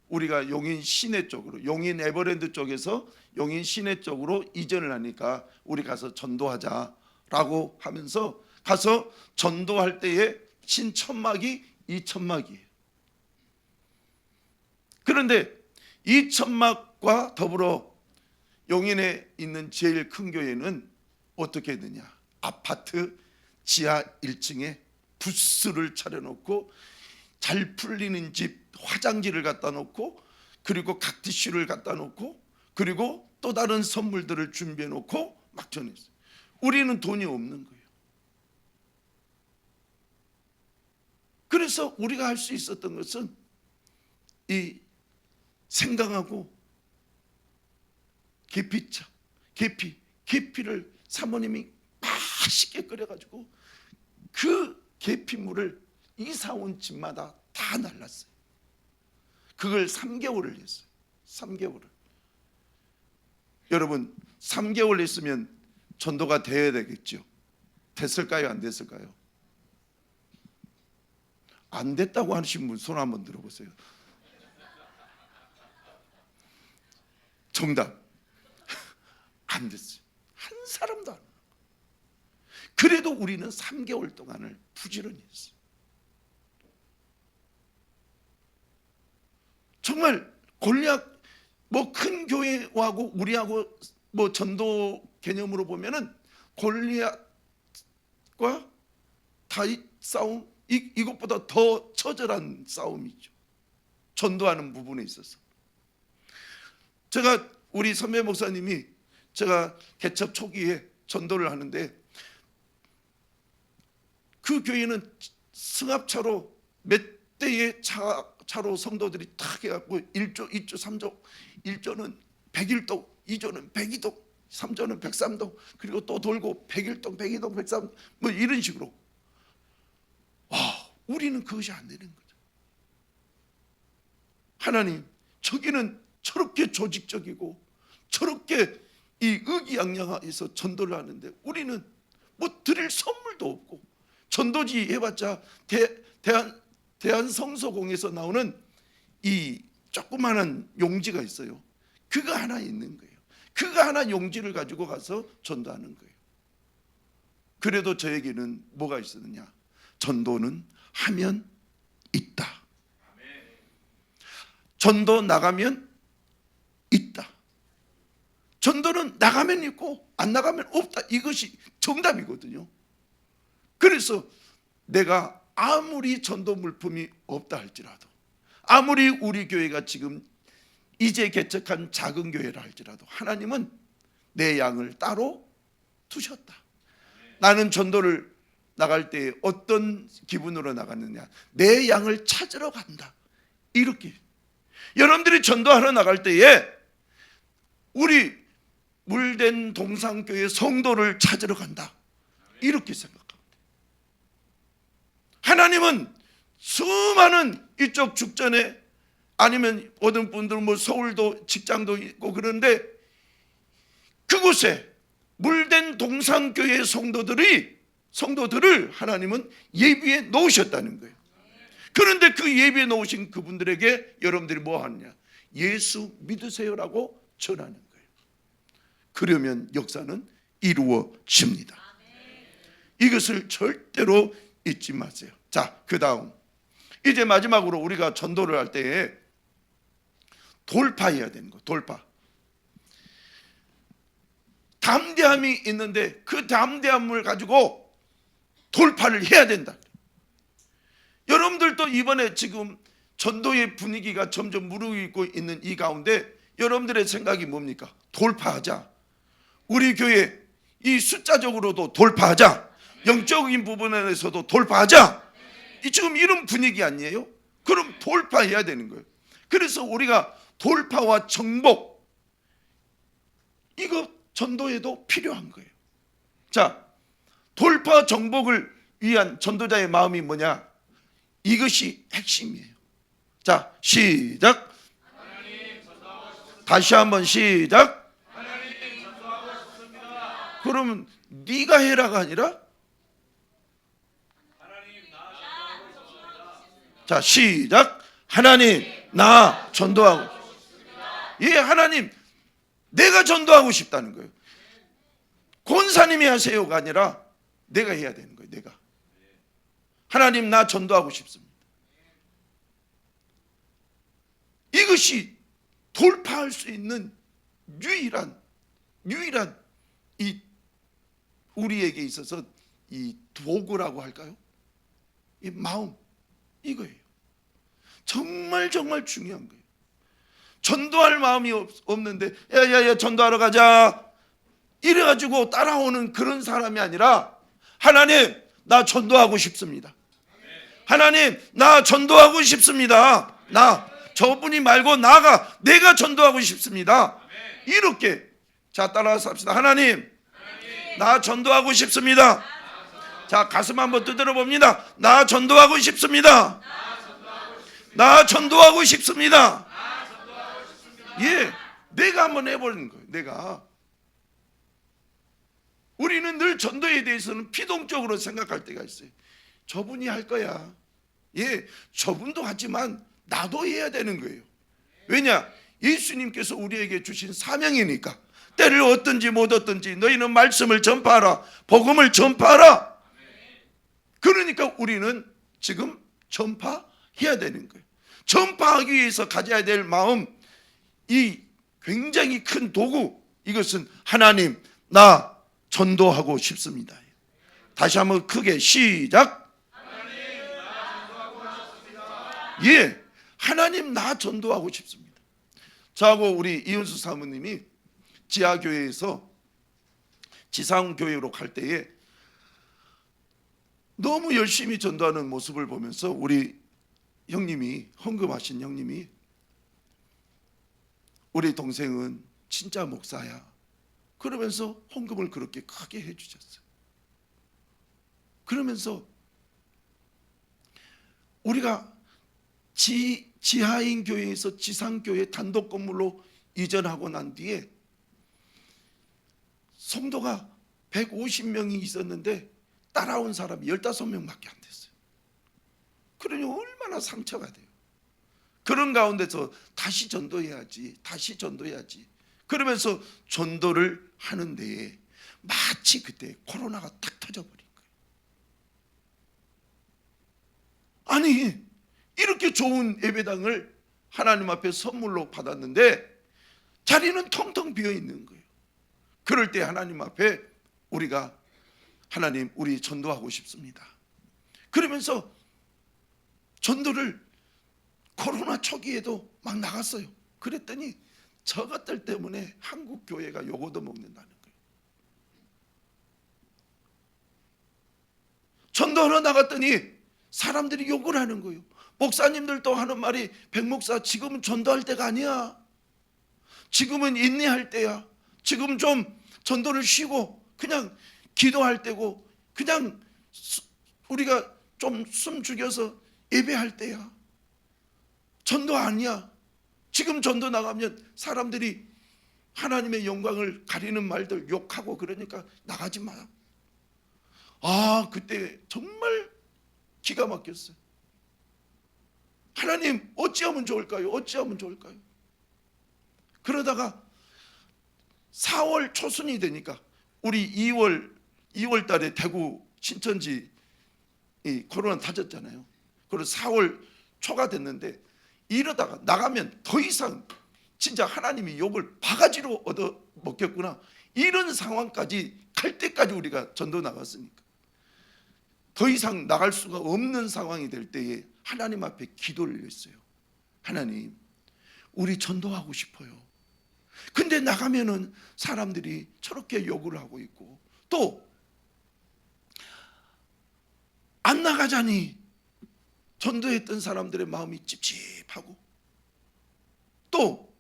우리가 용인 시내 쪽으로, 용인 에버랜드 쪽에서 용인 시내 쪽으로 이전을 하니까 우리 가서 전도하자라고 하면서 가서 전도할 때에 친 천막이 이 천막이에요. 그런데 이 천막과 더불어 용인에 있는 제일 큰 교회는 어떻게 되냐? 아파트 지하 1층에 부스를 차려놓고 잘 풀리는 집 화장지를 갖다 놓고 그리고 각티슈를 갖다 놓고 그리고 또 다른 선물들을 준비해 놓고 막 전했어요. 우리는 돈이 없는 거예요. 그래서 우리가 할 수 있었던 것은 이 생강하고 계피를 사모님이 맛있게 끓여가지고 그 계피물을 이사 온 집마다 다 날랐어요. 그걸 3개월을 했어요. 3개월을. 여러분 3개월 했으면 전도가 돼야 되겠죠. 됐을까요? 안 됐을까요? 안 됐다고 하신 분 손 한번 들어보세요. 정답. 안 됐어요. 한 사람도 안 와요. 그래도 우리는 3개월 동안을 부지런히 했어요. 정말 골리앗 큰 교회하고 우리하고 전도 개념으로 보면은 골리앗과 다윗 싸움 이것보다 더 처절한 싸움이죠. 전도하는 부분에 있어서. 제가 우리 선배 목사님이 제가 개척 초기에 전도를 하는데 그 교회는 승합차로 몇 대의 차로 성도들이 탁 해갖고 1조, 2조, 3조 1조는 101동, 2조는 102동, 3조는 103동 그리고 또 돌고 101동, 102동, 103동 이런 식으로. 우리는 그것이 안 되는 거죠. 하나님, 저기는 저렇게 조직적이고 저렇게 이 의기양양해서 전도를 하는데 우리는 드릴 선물도 없고 전도지 해봤자 대한성서공에서 나오는 이 조그마한 용지가 있어요. 그거 하나 있는 거예요. 그거 하나 용지를 가지고 가서 전도하는 거예요. 그래도 저에게는 뭐가 있었느냐? 전도는 하면 있다. 전도 나가면 있다. 전도는 나가면 있고 안 나가면 없다. 이것이 정답이거든요. 그래서 내가 아무리 전도 물품이 없다 할지라도 아무리 우리 교회가 지금 이제 개척한 작은 교회라 할지라도 하나님은 내 양을 따로 두셨다. 나는 전도를 나갈 때 어떤 기분으로 나갔느냐? 내 양을 찾으러 간다. 이렇게 여러분들이 전도하러 나갈 때에 우리 물된 동산교회 성도를 찾으러 간다. 이렇게 생각합니다. 하나님은 수많은 이쪽 죽전에 아니면 어떤 분들은 서울도 직장도 있고 그런데 그곳에 물된 동산교회 성도들을 하나님은 예비에 놓으셨다는 거예요. 그런데 그 예비에 놓으신 그분들에게 여러분들이 뭐 하느냐? 예수 믿으세요라고 전하는 거예요. 그러면 역사는 이루어집니다. 이것을 절대로 잊지 마세요. 자, 그 다음 이제 마지막으로 우리가 전도를 할 때에 돌파해야 되는 거. 돌파. 담대함이 있는데 그 담대함을 가지고 돌파를 해야 된다. 여러분들도 이번에 지금 전도의 분위기가 점점 무르익고 있는 이 가운데 여러분들의 생각이 뭡니까? 돌파하자. 우리 교회 이 숫자적으로도 돌파하자. 영적인 부분에서도 돌파하자. 지금 이런 분위기 아니에요? 그럼 돌파해야 되는 거예요. 그래서 우리가 돌파와 정복, 이거 전도에도 필요한 거예요. 자, 돌파 정복을 위한 전도자의 마음이 뭐냐? 이것이 핵심이에요. 자, 시작. 다시 한번 시작. 그러면 네가 해라가 아니라, 자, 시작. 하나님, 나 전도하고. 예, 하나님, 내가 전도하고 싶다는 거예요. 권사님이 하세요가 아니라 내가 해야 되는 거예요. 내가. 하나님, 나 전도하고 싶습니다. 이것이 돌파할 수 있는 유일한 이 우리에게 있어서 이 도구라고 할까요? 이 마음, 이거예요. 정말 중요한 거예요. 전도할 마음이 없는데 야야야 전도하러 가자 이래가지고 따라오는 그런 사람이 아니라, 하나님, 나 전도하고 싶습니다. 하나님, 나 전도하고 싶습니다. 나 저분이 말고 나가, 내가 전도하고 싶습니다. 이렇게. 자, 따라서 합시다. 하나님, 나 전도하고 싶습니다. 자, 가슴 한번 두드려 봅니다. 나 전도하고 싶습니다. 나 전도하고 싶습니다. 예, 내가 한번 해보는 거예요. 내가. 우리는 늘 전도에 대해서는 피동적으로 생각할 때가 있어요. 저분이 할 거야. 예, 저분도 하지만 나도 해야 되는 거예요. 왜냐? 예수님께서 우리에게 주신 사명이니까. 때를 얻든지 못 얻든지 너희는 말씀을 전파하라. 복음을 전파하라. 그러니까 우리는 지금 전파해야 되는 거예요. 전파하기 위해서 가져야 될 마음, 이 굉장히 큰 도구, 이것은 하나님, 나 전도하고 싶습니다. 다시 한번 크게 시작. 예, 하나님, 나 전도하고 싶습니다. 저하고 우리 이은수 사모님이 지하교회에서 지상교회로 갈 때에 너무 열심히 전도하는 모습을 보면서 우리 형님이, 헌금하신 형님이, 우리 동생은 진짜 목사야, 그러면서 헌금을 그렇게 크게 해주셨어요. 그러면서 우리가 지하인 교회에서 지상교회 단독 건물로 이전하고 난 뒤에 성도가 150명이 있었는데 따라온 사람이 15명밖에 안 됐어요. 그러니 얼마나 상처가 돼요. 그런 가운데서 다시 전도해야지, 다시 전도해야지, 그러면서 전도를 하는데 마치 그때 코로나가 탁 터져버린 거예요. 아니, 이렇게 좋은 예배당을 하나님 앞에 선물로 받았는데 자리는 텅텅 비어 있는 거예요. 그럴 때 하나님 앞에 우리가, 하나님, 우리 전도하고 싶습니다. 그러면서 전도를 코로나 초기에도 막 나갔어요. 그랬더니 저것들 때문에 한국 교회가 요거도 먹는다는 거예요. 전도하러 나갔더니 사람들이 욕을 하는 거예요. 목사님들도 하는 말이, 백목사, 지금은 전도할 때가 아니야. 지금은 인내할 때야. 지금 좀 전도를 쉬고 그냥 기도할 때고, 그냥 우리가 좀 숨 죽여서 예배할 때야. 전도 아니야. 지금 전도 나가면 사람들이 하나님의 영광을 가리는 말들 욕하고 그러니까 나가지 마. 아, 그때 정말 기가 막혔어요. 하나님, 어찌하면 좋을까요? 어찌하면 좋을까요? 그러다가 4월 초순이 되니까, 우리 2월 달에 대구 신천지 이 코로나 터졌잖아요. 그리고 4월 초가 됐는데, 이러다가 나가면 더 이상 진짜 하나님이 욕을 바가지로 얻어 먹겠구나, 이런 상황까지 갈 때까지 우리가 전도 나갔으니까 더 이상 나갈 수가 없는 상황이 될 때에 하나님 앞에 기도를 했어요. 하나님, 우리 전도하고 싶어요. 근데 나가면은 사람들이 저렇게 욕을 하고 있고, 또 안 나가자니 전도했던 사람들의 마음이 찝찝하고, 또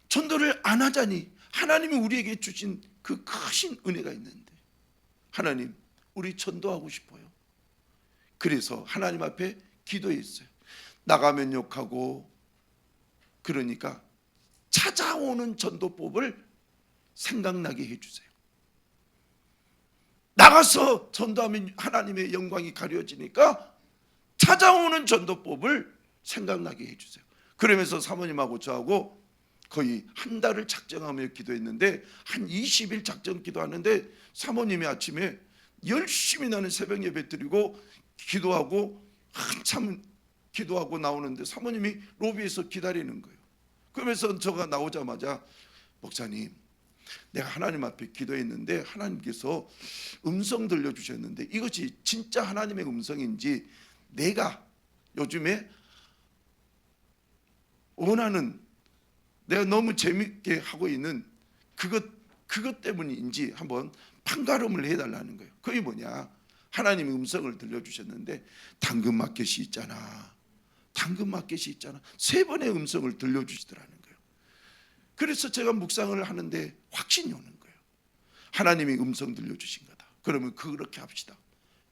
전도를 안 하자니 하나님이 우리에게 주신 그 크신 은혜가 있는데, 하나님, 우리 전도하고 싶어요. 그래서 하나님 앞에 기도했어요. 나가면 욕하고, 그러니까 찾아오는 전도법을 생각나게 해주세요. 나가서 전도하면 하나님의 영광이 가려지니까 찾아오는 전도법을 생각나게 해주세요. 그러면서 사모님하고 저하고 거의 한 달을 작정하며 기도했는데, 한 20일 작정 기도하는데 사모님이 아침에 열심히 나는 새벽 예배 드리고 기도하고 한참 기도하고 나오는데 사모님이 로비에서 기다리는 거예요. 그러면서 제가 나오자마자, 목사님, 내가 하나님 앞에 기도했는데 하나님께서 음성 들려주셨는데 이것이 진짜 하나님의 음성인지, 내가 요즘에 원하는, 내가 너무 재밌게 하고 있는 그것 때문인지 한번 판가름을 해달라는 거예요. 그게 뭐냐, 하나님의 음성을 들려주셨는데 당근마켓이 있잖아, 당근마켓이 있잖아, 3번의 음성을 들려주시더라는 거예요. 그래서 제가 묵상을 하는데 확신이 오는 거예요. 하나님이 음성 들려주신 거다. 그러면 그렇게 합시다.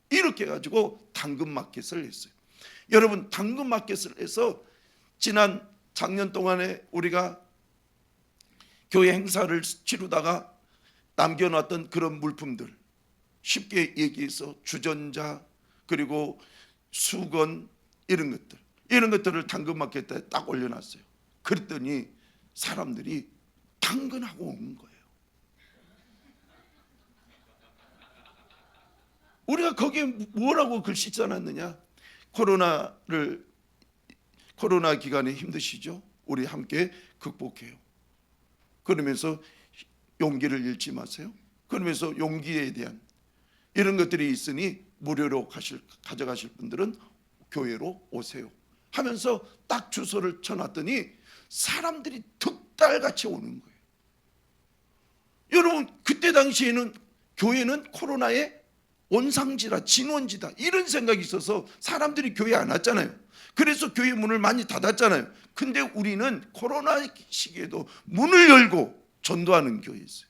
이렇게 해가지고 당근마켓을 했어요. 여러분, 당근마켓을 해서 지난 작년 동안에 우리가 교회 행사를 치르다가 남겨놨던 그런 물품들, 쉽게 얘기해서 주전자, 그리고 수건, 이런 것들을 당근마켓에 딱 올려놨어요. 그랬더니 사람들이 당근하고 온 거예요. 우리가 거기에 뭐라고 글씨 써놨느냐, 코로나 기간에 힘드시죠? 우리 함께 극복해요. 그러면서 용기를 잃지 마세요. 그러면서 용기에 대한 이런 것들이 있으니 무료로 가져가실 분들은 교회로 오세요 하면서 딱 주소를 쳐놨더니 사람들이 득달같이 오는 거예요. 여러분, 그때 당시에는 교회는 코로나의 온상지라, 진원지다, 이런 생각이 있어서 사람들이 교회 안 왔잖아요. 그래서 교회 문을 많이 닫았잖아요. 근데 우리는 코로나 시기에도 문을 열고 전도하는 교회였어요.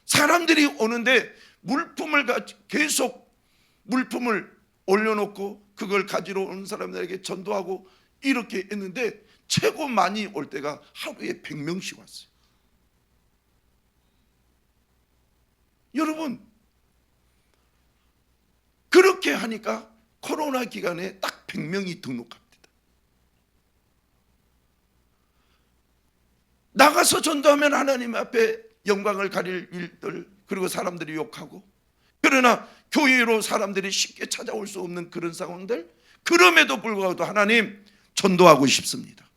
사람들이 오는데 계속 물품을 올려놓고 그걸 가지러 오는 사람들에게 전도하고 이렇게 했는데, 최고 많이 올 때가 하루에 100명씩 왔어요. 여러분, 그렇게 하니까 코로나 기간에 딱 100명이 등록합니다. 나가서 전도하면 하나님 앞에 영광을 가릴 일들, 그리고 사람들이 욕하고, 그러나 교회로 사람들이 쉽게 찾아올 수 없는 그런 상황들, 그럼에도 불구하고 하나님, 전도하고 싶습니다.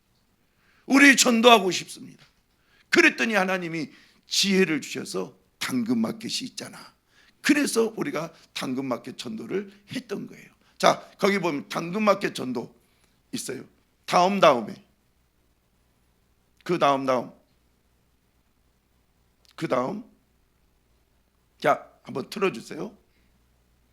우리 전도하고 싶습니다. 그랬더니 하나님이 지혜를 주셔서 당근마켓이 있잖아. 그래서 우리가 당근마켓 전도를 했던 거예요. 자, 거기 보면 당근마켓 전도 있어요. 다음에 그 다음 자, 한번 틀어주세요.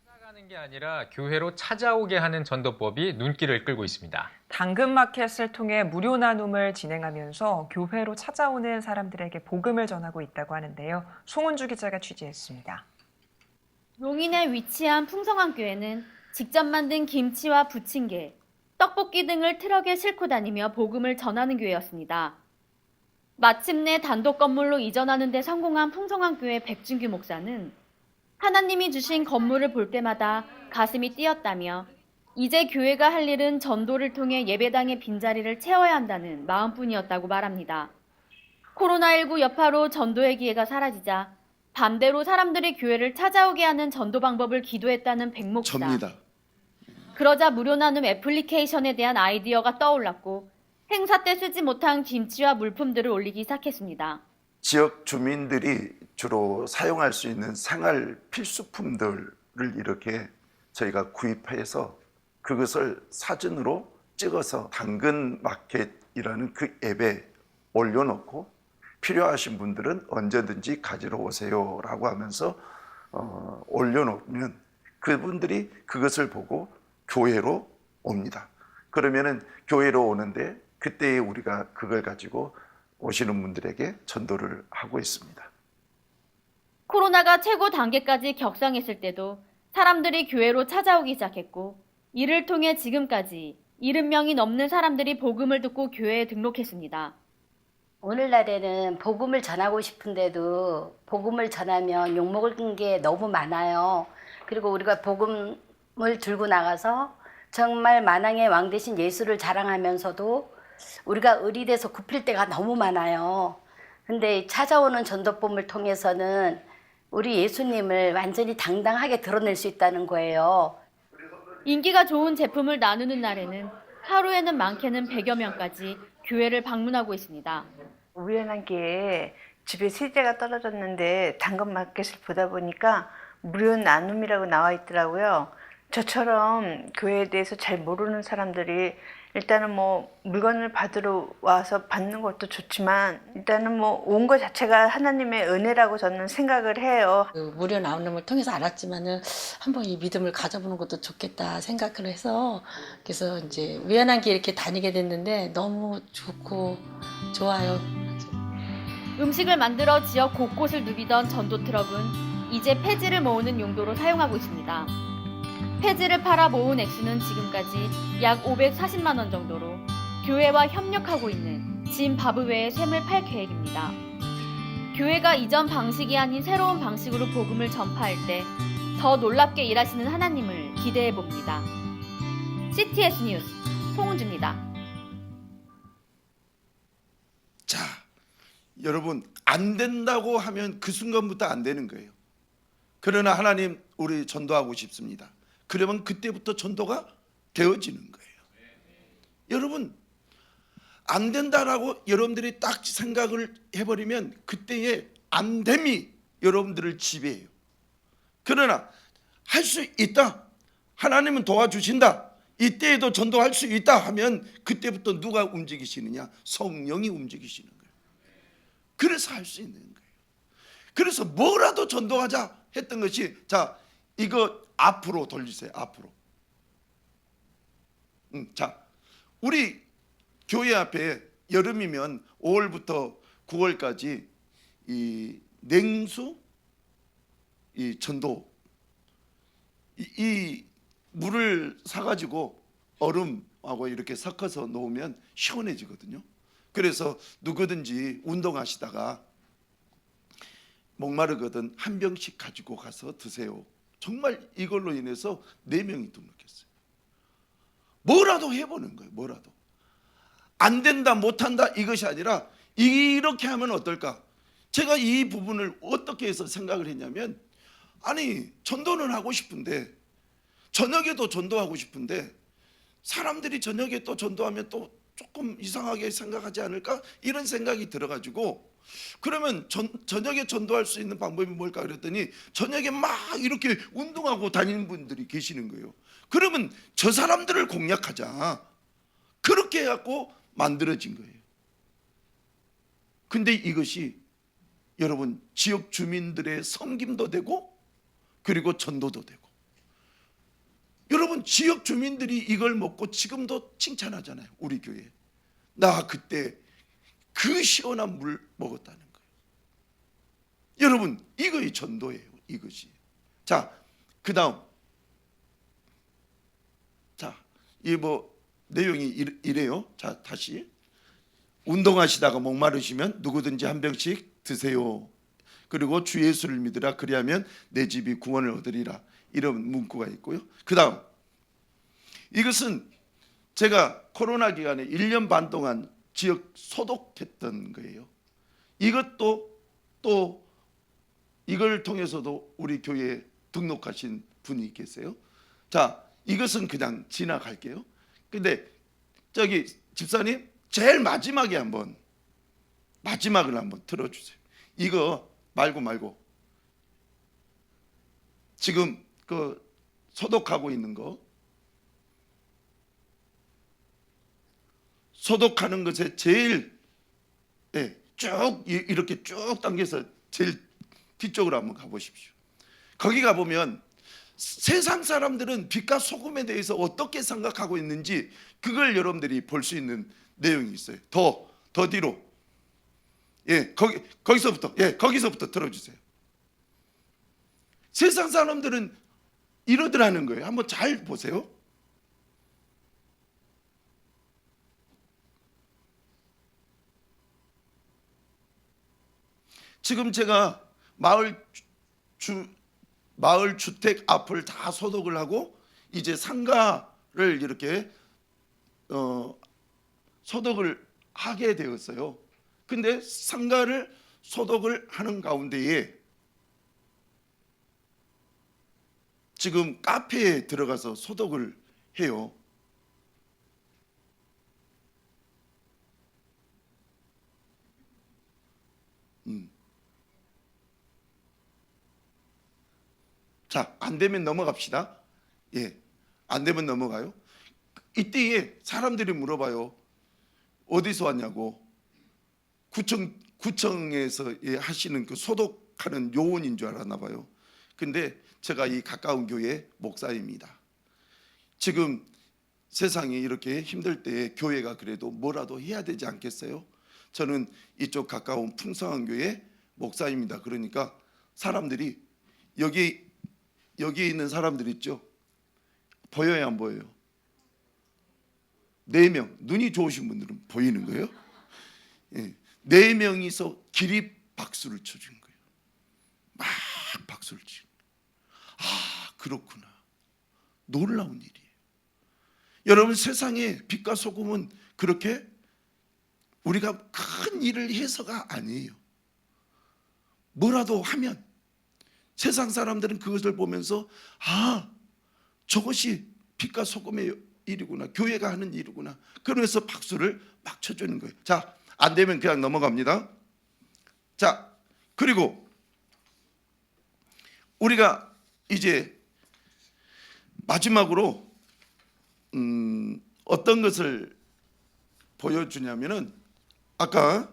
찾아가는 게 아니라 교회로 찾아오게 하는 전도법이 눈길을 끌고 있습니다. 당근마켓을 통해 무료 나눔을 진행하면서 교회로 찾아오는 사람들에게 복음을 전하고 있다고 하는데요. 송은주 기자가 취재했습니다. 용인에 위치한 풍성한 교회는 직접 만든 김치와 부침개, 떡볶이 등을 트럭에 싣고 다니며 복음을 전하는 교회였습니다. 마침내 단독 건물로 이전하는 데 성공한 풍성한 교회 백준규 목사는 하나님이 주신 건물을 볼 때마다 가슴이 뛰었다며, 이제 교회가 할 일은 전도를 통해 예배당의 빈자리를 채워야 한다는 마음뿐이었다고 말합니다. 코로나19 여파로 전도의 기회가 사라지자 반대로 사람들이 교회를 찾아오게 하는 전도 방법을 기도했다는 백 목사. 접니다. 그러자 무료 나눔 애플리케이션에 대한 아이디어가 떠올랐고 행사 때 쓰지 못한 김치와 물품들을 올리기 시작했습니다. 지역 주민들이 주로 사용할 수 있는 생활 필수품들을 이렇게 저희가 구입해서 그것을 사진으로 찍어서 당근 마켓이라는 그 앱에 올려놓고 필요하신 분들은 언제든지 가지러 오세요라고 하면서 올려놓으면 그분들이 그것을 보고 교회로 옵니다. 그러면은 교회로 오는데 그때에 우리가 그걸 가지고 오시는 분들에게 전도를 하고 있습니다. 코로나가 최고 단계까지 격상했을 때도 사람들이 교회로 찾아오기 시작했고, 이를 통해 지금까지 70명이 넘는 사람들이 복음을 듣고 교회에 등록했습니다. 오늘날에는 복음을 전하고 싶은데도 복음을 전하면 욕먹을 게 너무 많아요. 그리고 우리가 복음을 들고 나가서 정말 만왕의 왕 대신 예수를 자랑하면서도 우리가 의리돼서 굽힐 때가 너무 많아요. 근데 찾아오는 전도법을 통해서는 우리 예수님을 완전히 당당하게 드러낼 수 있다는 거예요. 인기가 좋은 제품을 나누는 날에는 하루에는 많게는 100여 명까지 교회를 방문하고 있습니다. 우연한 기회에 집에 세제가 떨어졌는데 당근마켓을 보다 보니까 무료 나눔이라고 나와 있더라고요. 저처럼 교회에 대해서 잘 모르는 사람들이 일단은 뭐 물건을 받으러 와서 받는 것도 좋지만 일단은 뭐 온 것 자체가 하나님의 은혜라고 저는 생각을 해요. 그 무료 나눔을 통해서 알았지만은 한번 이 믿음을 가져보는 것도 좋겠다 생각을 해서 그래서 이제 우연한 게 이렇게 다니게 됐는데 너무 좋고 좋아요. 음식을 만들어 지역 곳곳을 누비던 전도 트럭은 이제 폐지를 모으는 용도로 사용하고 있습니다. 폐지를 팔아 모은 액수는 지금까지 약 540만 원 정도로 교회와 협력하고 있는 짐바브웨의 샘을 팔 계획입니다. 교회가 이전 방식이 아닌 새로운 방식으로 복음을 전파할 때 더 놀랍게 일하시는 하나님을 기대해 봅니다. CTS 뉴스 송은주입니다. 자, 여러분, 안 된다고 하면 그 순간부터 안 되는 거예요. 그러나 하나님, 우리 전도하고 싶습니다. 그러면 그때부터 전도가 되어지는 거예요. 여러분, 안 된다라고 여러분들이 딱 생각을 해버리면 그때의 안 됨이 여러분들을 지배해요. 그러나 할 수 있다, 하나님은 도와주신다, 이때에도 전도할 수 있다 하면 그때부터 누가 움직이시느냐? 성령이 움직이시는 거예요. 그래서 할 수 있는 거예요. 그래서 뭐라도 전도하자 했던 것이, 자, 이거 앞으로 돌리세요. 앞으로. 자, 우리 교회 앞에 여름이면 5월부터 9월까지 이 냉수, 이 전도, 이 물을 사가지고 얼음하고 이렇게 섞어서 놓으면 시원해지거든요. 그래서 누구든지 운동하시다가 목마르거든 한 병씩 가지고 가서 드세요. 정말 이걸로 인해서 4명이 등록했어요. 뭐라도 해보는 거예요. 뭐라도. 안 된다, 못한다 이것이 아니라 이렇게 하면 어떨까? 제가 이 부분을 어떻게 해서 생각을 했냐면, 아니 전도는 하고 싶은데, 저녁에도 전도하고 싶은데 사람들이 저녁에 또 전도하면 또 조금 이상하게 생각하지 않을까? 이런 생각이 들어가지고, 그러면 저녁에 전도할 수 있는 방법이 뭘까 그랬더니 저녁에 막 이렇게 운동하고 다니는 분들이 계시는 거예요. 그러면 저 사람들을 공략하자, 그렇게 해갖고 만들어진 거예요. 근데 이것이 여러분 지역 주민들의 섬김도 되고 그리고 전도도 되고, 여러분 지역 주민들이 이걸 먹고 지금도 칭찬하잖아요. 우리 교회, 나 그때 그 시원한 물 먹었다는 거예요. 여러분 이거의 전도예요. 이것이. 자, 그 다음, 자, 이 뭐 내용이 이래요. 자, 다시. 운동하시다가 목마르시면 누구든지 한 병씩 드세요. 그리고 주 예수를 믿으라, 그리하면 내 집이 구원을 얻으리라, 이런 문구가 있고요. 그 다음, 이것은 제가 코로나 기간에 1년 반 동안 지역 소독했던 거예요. 이것도 또 이걸 통해서도 우리 교회에 등록하신 분이 계세요. 자, 이것은 그냥 지나갈게요. 근데 저기 집사님, 제일 마지막에 마지막을 한번 틀어주세요. 이거 말고 지금 그 소독하고 있는 거. 소독하는 것에 제일 쭉 이렇게 쭉 당겨서 제일 뒤쪽으로 한번 가보십시오. 거기 가보면 세상 사람들은 빛과 소금에 대해서 어떻게 생각하고 있는지 그걸 여러분들이 볼 수 있는 내용이 있어요. 더 뒤로. 거기서부터 들어주세요. 세상 사람들은 이러더라는 거예요. 한번 잘 보세요. 지금 제가 마을 주택 앞을 다 소독을 하고 이제 상가를 이렇게 소독을 하게 되었어요. 근데 상가를 소독을 하는 가운데에 지금 카페에 들어가서 소독을 해요. 자, 안 되면 넘어갑시다. 안 되면 넘어가요. 이때에 사람들이 물어봐요. 어디서 왔냐고. 구청에서 하시는 그 소독하는 요원인 줄 알았나 봐요. 근데 제가 이 가까운 교회 목사입니다. 지금 세상이 이렇게 힘들 때에 교회가 그래도 뭐라도 해야 되지 않겠어요? 저는 이쪽 가까운 풍성한 교회 목사입니다. 그러니까 사람들이 여기 있는 사람들 있죠? 보여요, 안 보여요? 4명, 눈이 좋으신 분들은 보이는 거예요. 4명이서 기립 박수를 쳐준 거예요. 막 박수를 치는. 아, 그렇구나. 놀라운 일이에요. 여러분, 세상에 빛과 소금은 그렇게 우리가 큰 일을 해서가 아니에요. 뭐라도 하면 세상 사람들은 그것을 보면서 아, 저것이 빛과 소금의 일이구나. 교회가 하는 일이구나. 그러면서 박수를 막 쳐주는 거예요. 자, 안 되면 그냥 넘어갑니다. 자, 그리고 우리가 이제 마지막으로 어떤 것을 보여주냐면은 아까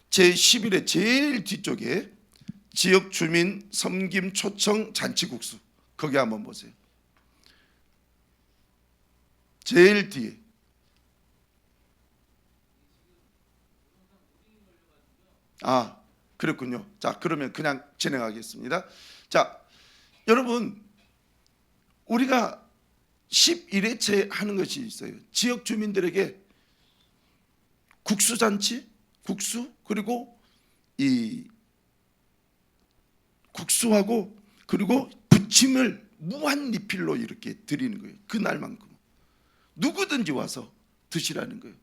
제11의 제일 뒤쪽에 지역 주민 섬김 초청 잔치국수, 거기 한번 보세요. 제일 뒤에. 아, 그렇군요. 자, 그러면 그냥 진행하겠습니다. 자, 여러분, 우리가 11회째 하는 것이 있어요. 지역 주민들에게 국수잔치, 국수, 그리고 이 국수하고 그리고 부침을 무한 리필로 이렇게 드리는 거예요. 그날만큼 누구든지 와서 드시라는 거예요.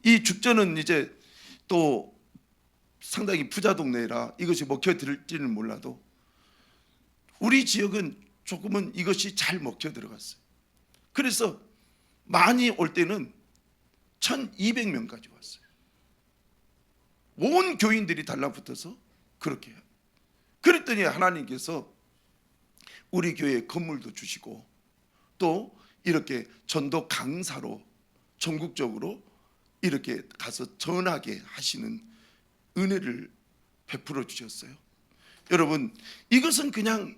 이 죽전은 이제 또 상당히 부자 동네라 이것이 먹혀들지는 몰라도 우리 지역은 조금은 이것이 잘 먹혀 들어갔어요. 그래서 많이 올 때는 1200명까지 왔어요. 온 교인들이 달라붙어서 그렇게 해요. 그랬더니 하나님께서 우리 교회에 건물도 주시고 또 이렇게 전도 강사로 전국적으로 이렇게 가서 전하게 하시는 은혜를 베풀어 주셨어요. 여러분, 이것은 그냥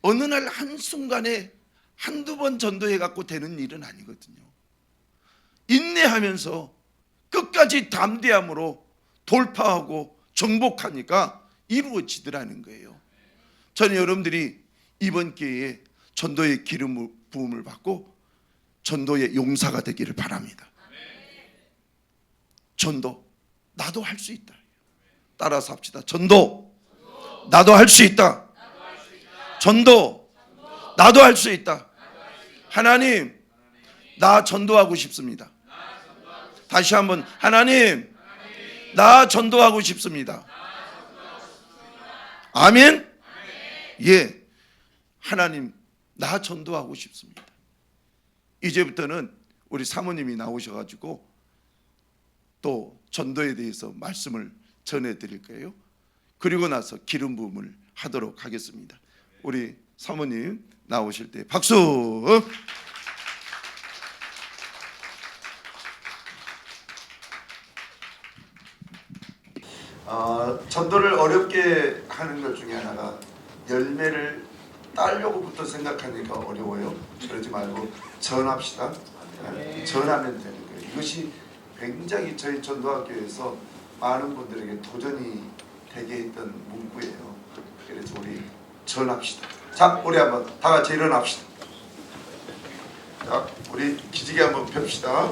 어느 날 한순간에 한두 번 전도해 갖고 되는 일은 아니거든요. 인내하면서 끝까지 담대함으로 돌파하고 정복하니까 이루어지더라는 거예요. 저는 여러분들이 이번 기회에 전도의 기름 부음을 받고 전도의 용사가 되기를 바랍니다. 전도, 나도 할 수 있다. 따라서 합시다. 전도, 나도 할 수 있다. 전도, 나도 할 수 있다. 하나님, 나 전도하고 싶습니다. 다시 한번, 하나님, 나 전도하고 싶습니다. 아멘? 예, 하나님, 나 전도하고 싶습니다. 이제부터는 우리 사모님이 나오셔가지고 또 전도에 대해서 말씀을 전해드릴 거예요. 그리고 나서 기름 부음을 하도록 하겠습니다. 우리 사모님 나오실 때 박수. 전도를 어렵게 하는 것 중에 하나가 열매를 따려고부터 생각하니까 어려워요. 그러지 말고 전합시다. 전하면 되는 거예요. 이것이 굉장히 저희 전도학교에서 많은 분들에게 도전이 되게 했던 문구예요. 그래서 우리 전합시다. 자, 우리 한번 다 같이 일어납시다. 자, 우리 기지개 한번 펴봅시다.